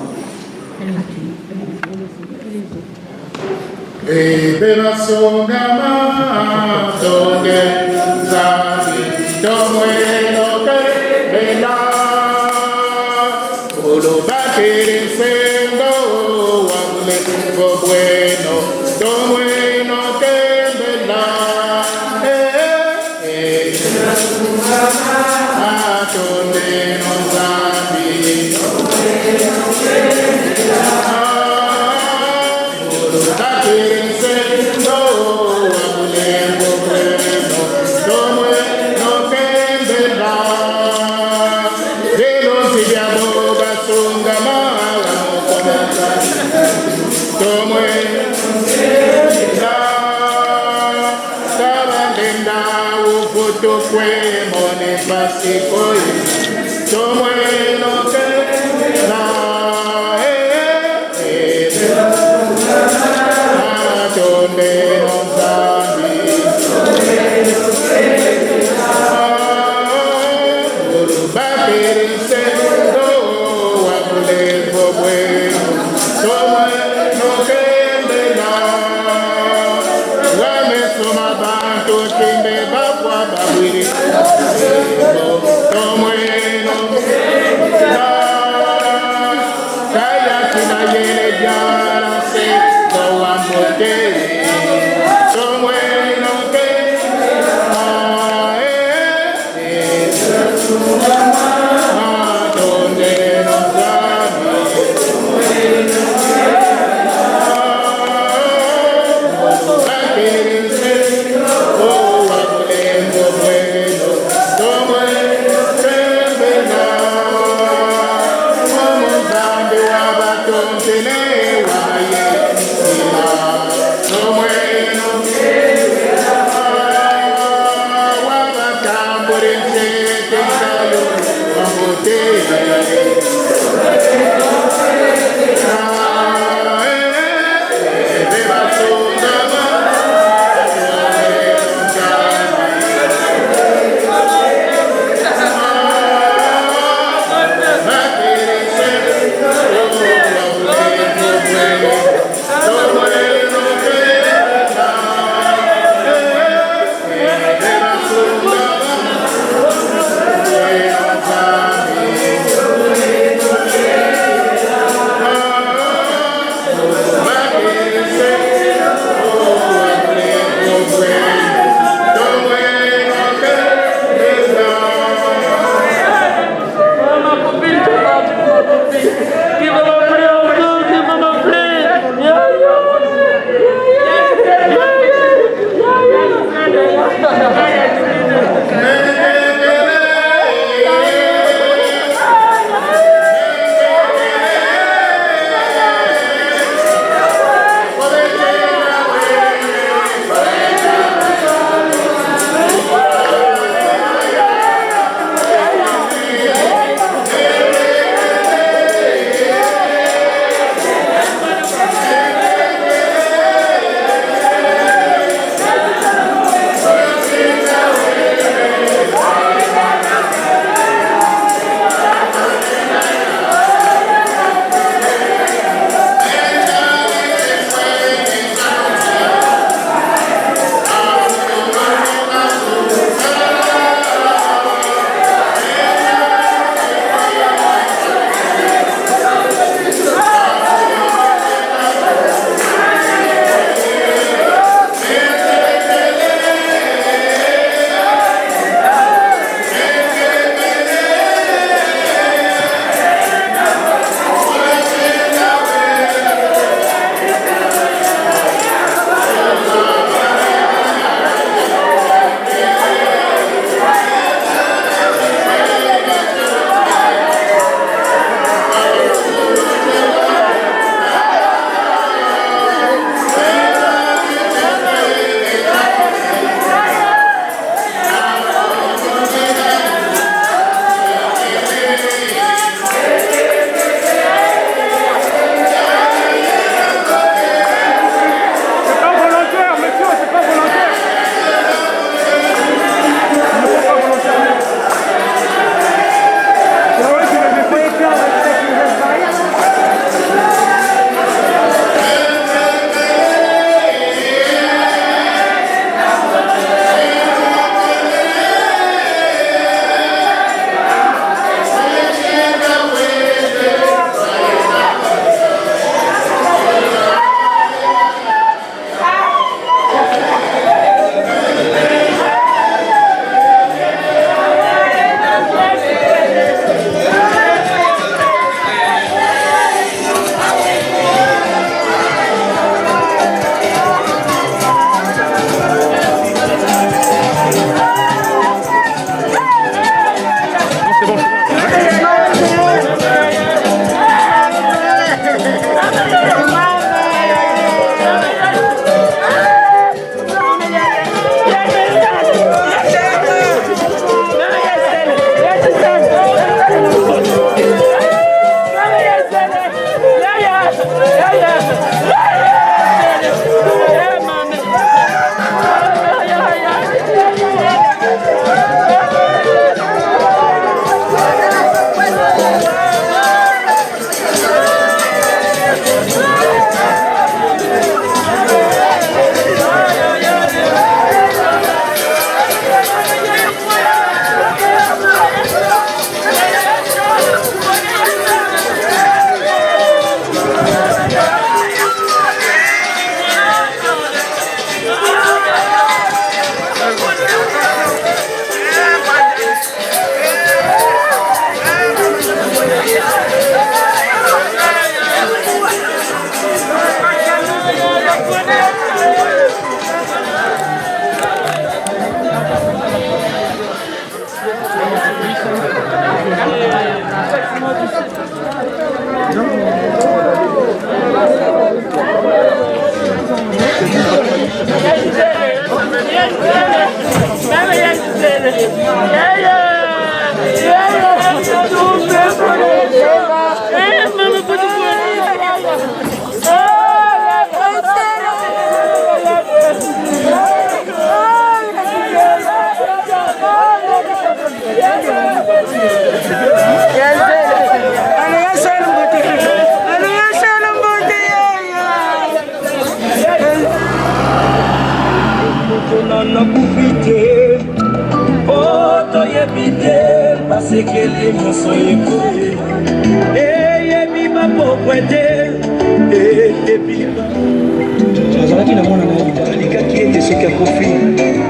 azalaki na mwana na ye alikaki ete soki akofi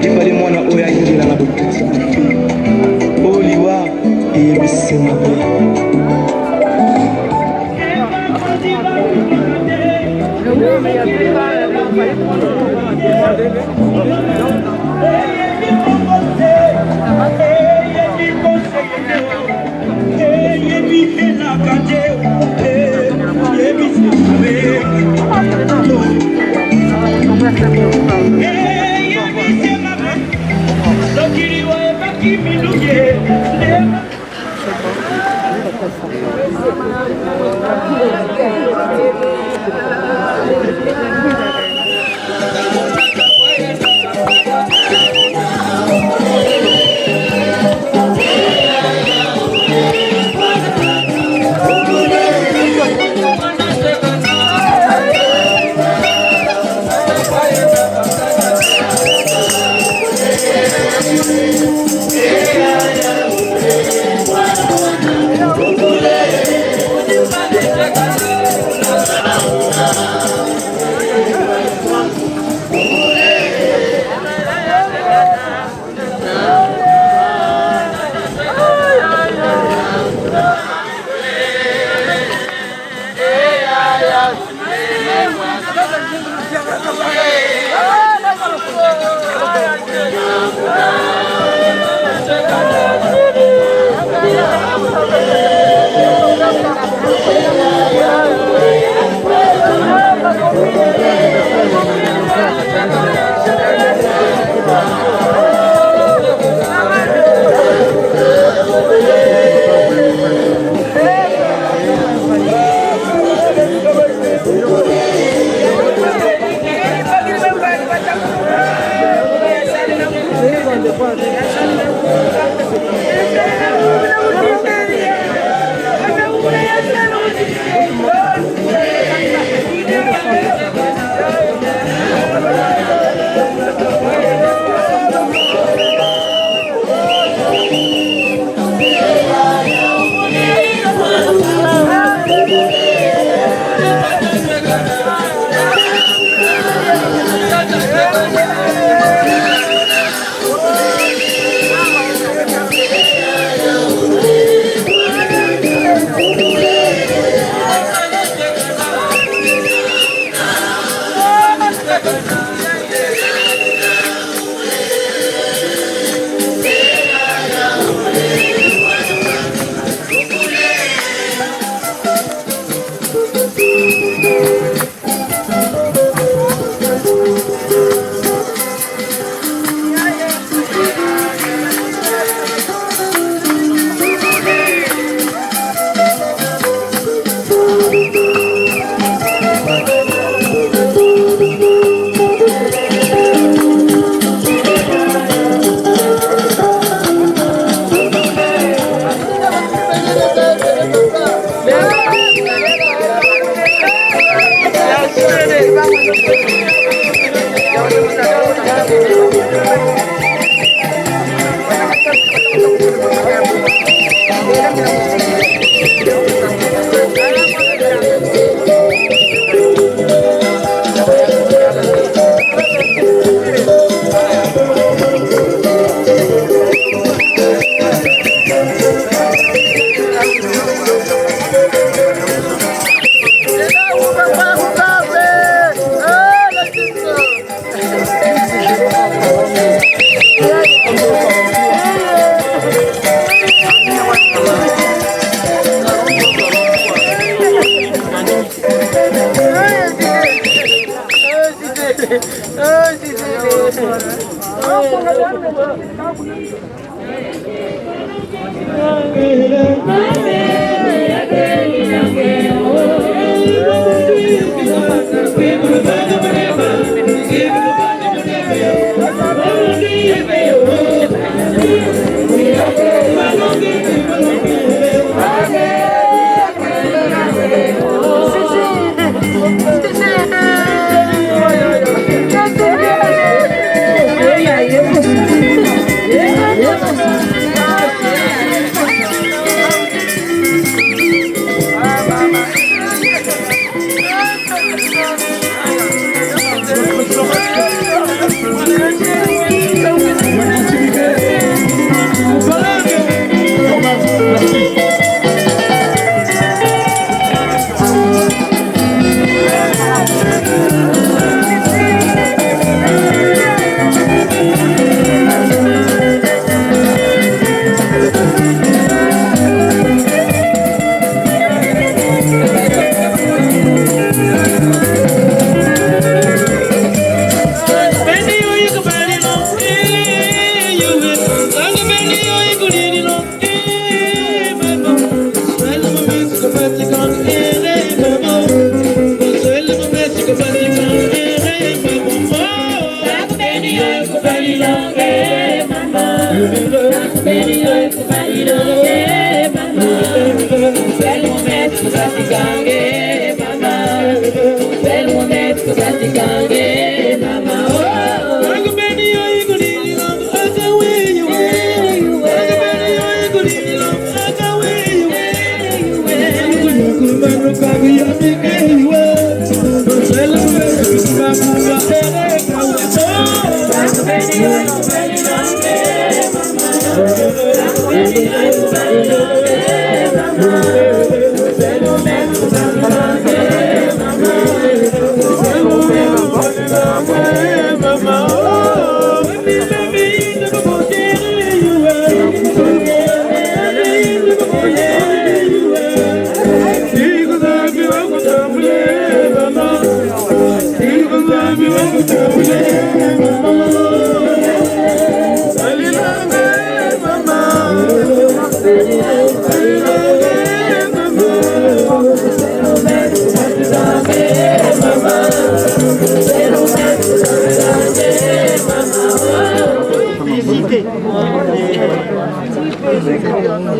ebali mwana oyo ayingela na bokiti oyo liwa eyebisi mabe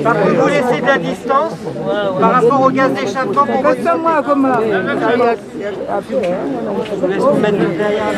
Par contre, vous laissez de la distance par rapport au gaz d'échappement pour votre santé. Moi, comment? Je vous laisse vous mettre derrière.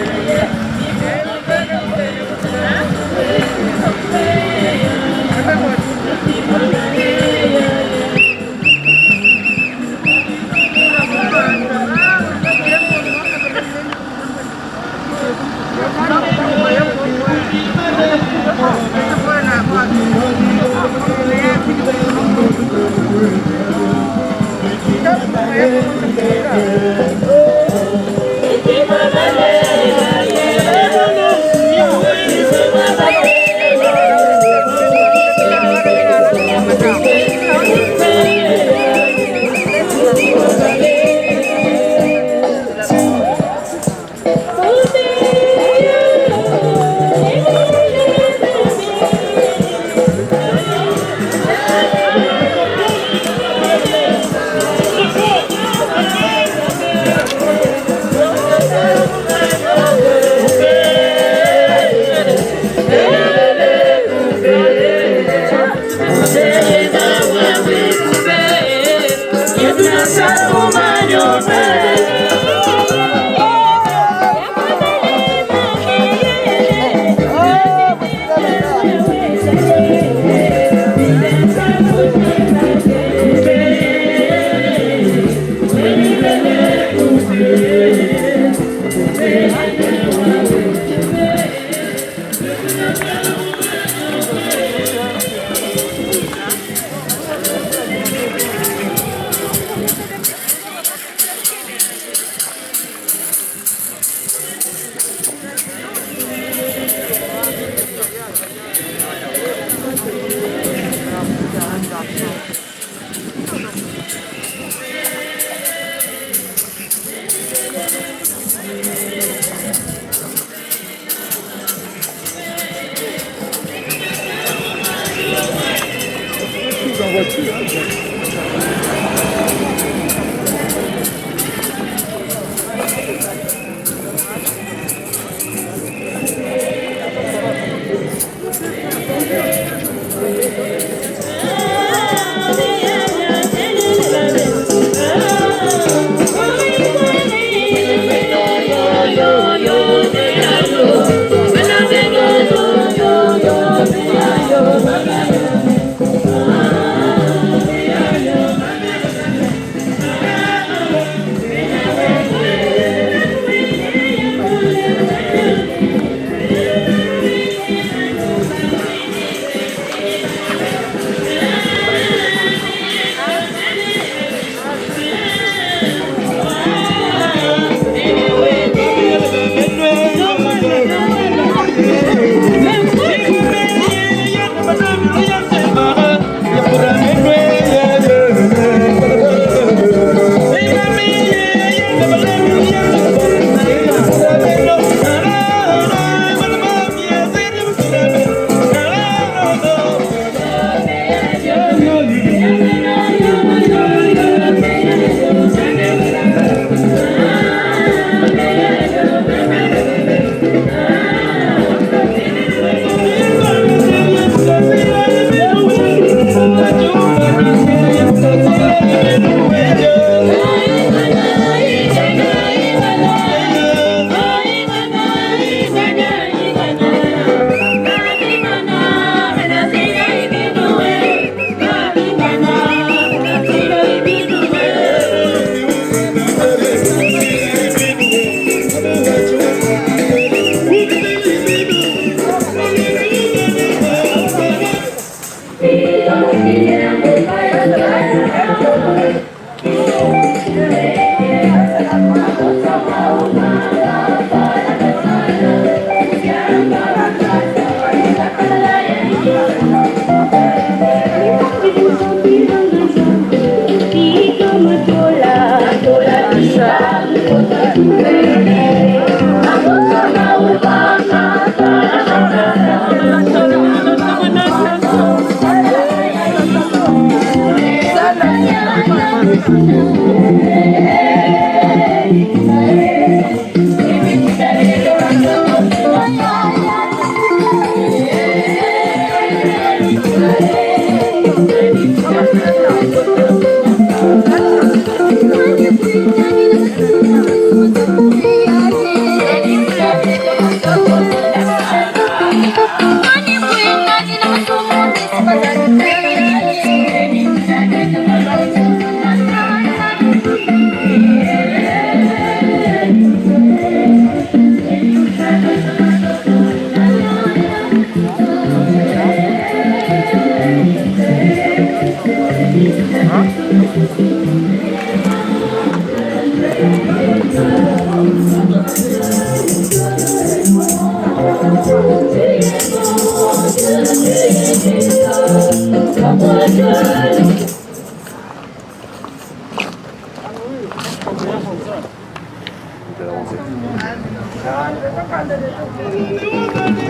C'est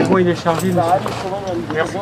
bon, il est chargé, monsieur. Merci.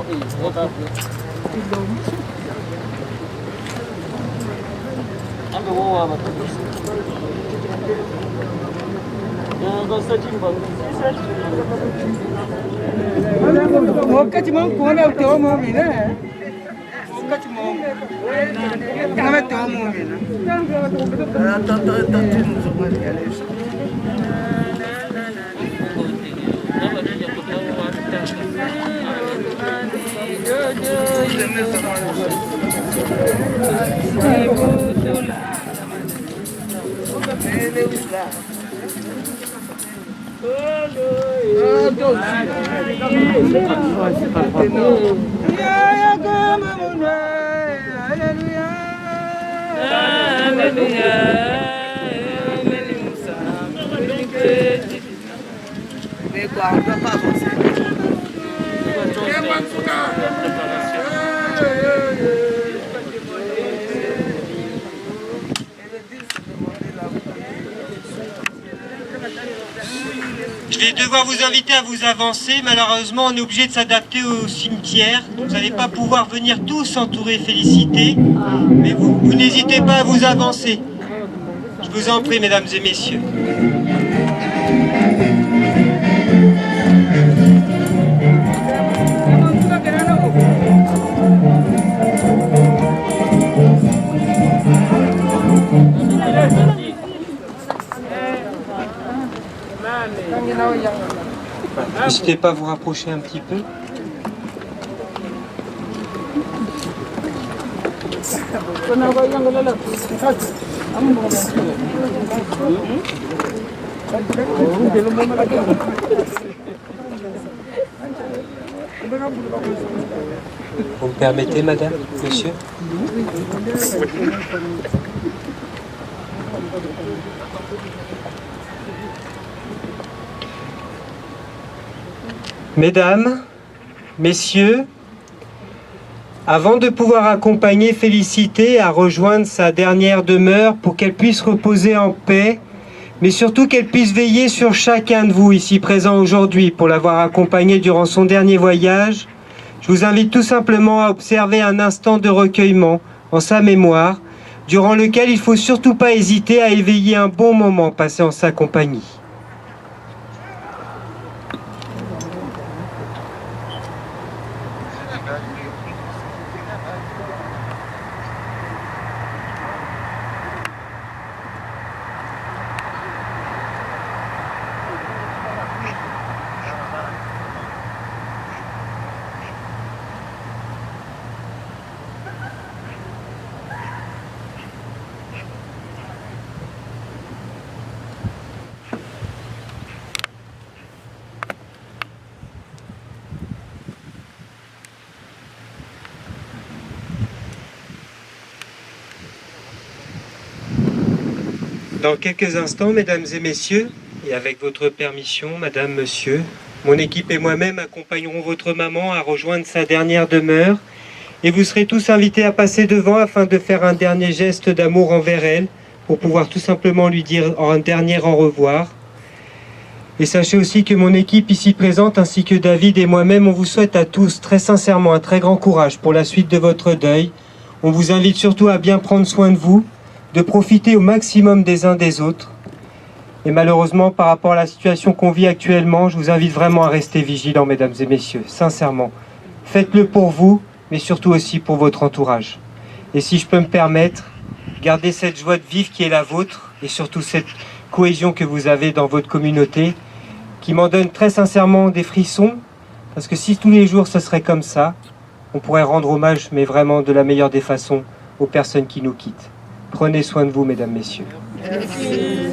Je vais devoir vous inviter à vous avancer. Malheureusement, on est obligé de s'adapter au cimetière. Donc, vous n'allez pas pouvoir venir tous entourer Félicité. Mais vous n'hésitez pas à vous avancer. Je vous en prie, mesdames et messieurs. N'hésitez pas à vous rapprocher un petit peu. Vous me permettez, madame, monsieur? Mesdames, messieurs, avant de pouvoir accompagner Félicité à rejoindre sa dernière demeure pour qu'elle puisse reposer en paix, mais surtout qu'elle puisse veiller sur chacun de vous ici présents aujourd'hui pour l'avoir accompagnée durant son dernier voyage, je vous invite tout simplement à observer un instant de recueillement en sa mémoire, durant lequel il ne faut surtout pas hésiter à éveiller un bon moment passé en sa compagnie. Dans quelques instants, mesdames et messieurs, et avec votre permission, madame, monsieur, mon équipe et moi-même accompagnerons votre maman à rejoindre sa dernière demeure et vous serez tous invités à passer devant afin de faire un dernier geste d'amour envers elle pour pouvoir tout simplement lui dire un dernier au revoir. Et sachez aussi que mon équipe ici présente ainsi que David et moi-même, on vous souhaite à tous très sincèrement un très grand courage pour la suite de votre deuil. On vous invite surtout à bien prendre soin de vous, de profiter au maximum des uns des autres. Et malheureusement, par rapport à la situation qu'on vit actuellement, je vous invite vraiment à rester vigilants, mesdames et messieurs, sincèrement. Faites-le pour vous, mais surtout aussi pour votre entourage. Et si je peux me permettre, gardez cette joie de vivre qui est la vôtre, et surtout cette cohésion que vous avez dans votre communauté, qui m'en donne très sincèrement des frissons, parce que si tous les jours ce serait comme ça, on pourrait rendre hommage, mais vraiment de la meilleure des façons, aux personnes qui nous quittent. Prenez soin de vous, mesdames, messieurs. Merci.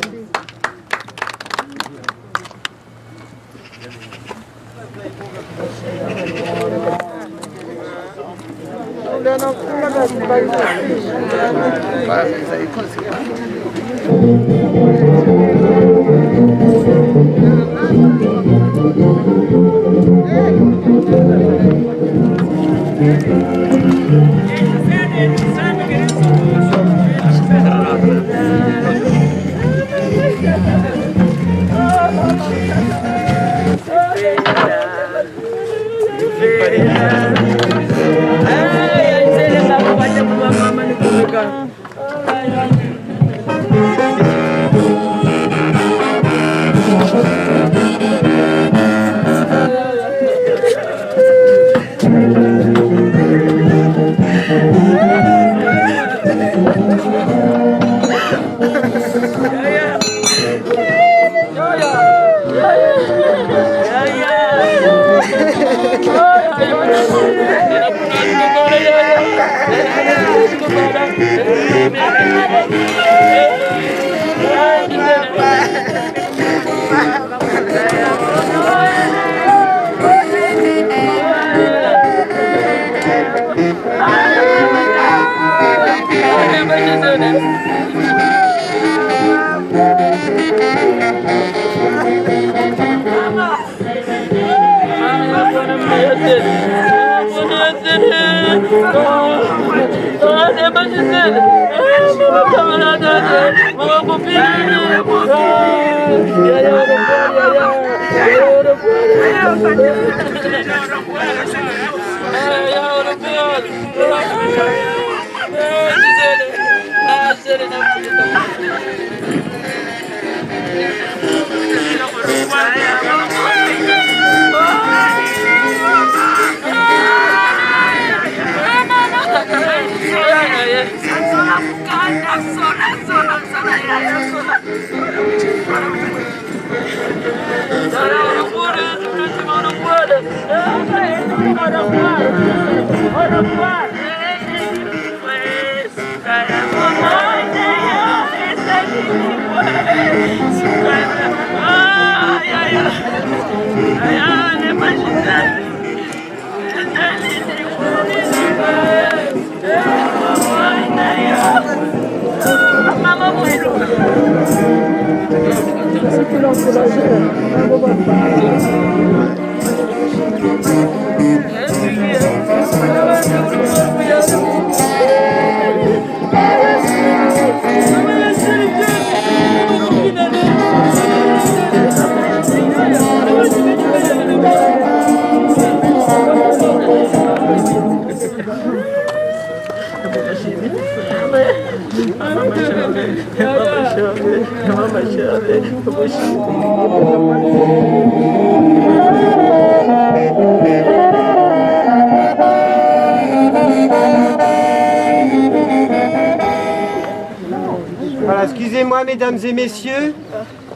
Voilà, excusez-moi mesdames et messieurs,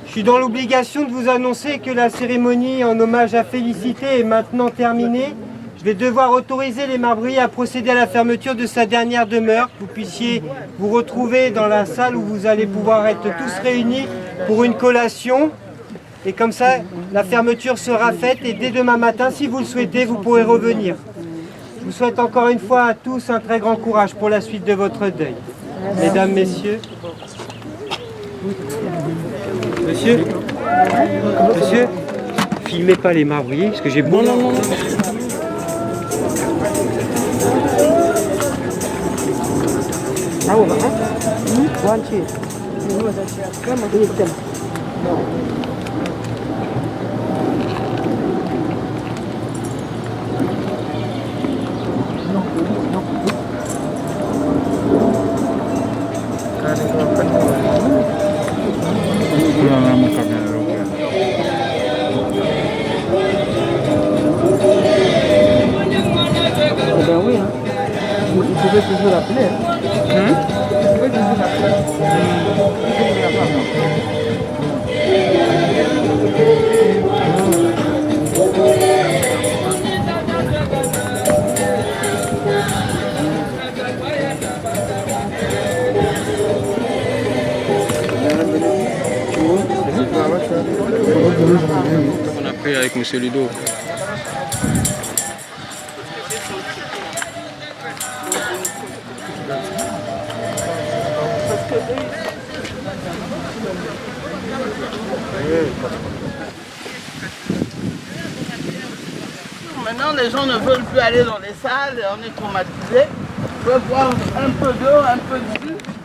je suis dans l'obligation de vous annoncer que la cérémonie en hommage à Félicité est maintenant terminée. Je vais devoir autoriser les marbriers à procéder à la fermeture de sa dernière demeure, que vous puissiez vous retrouver dans la salle où vous allez pouvoir être tous réunis pour une collation. Et comme ça, la fermeture sera faite et dès demain matin, si vous le souhaitez, vous pourrez revenir. Je vous souhaite encore une fois à tous un très grand courage pour la suite de votre deuil. Mesdames, messieurs. Monsieur, filmez pas les marbriers parce que j'ai beau. Non. On a pris avec M. Ludo. Maintenant, les gens ne veulent plus aller dans les salles, on est traumatisés. On peut boire un peu d'eau, un peu de jus.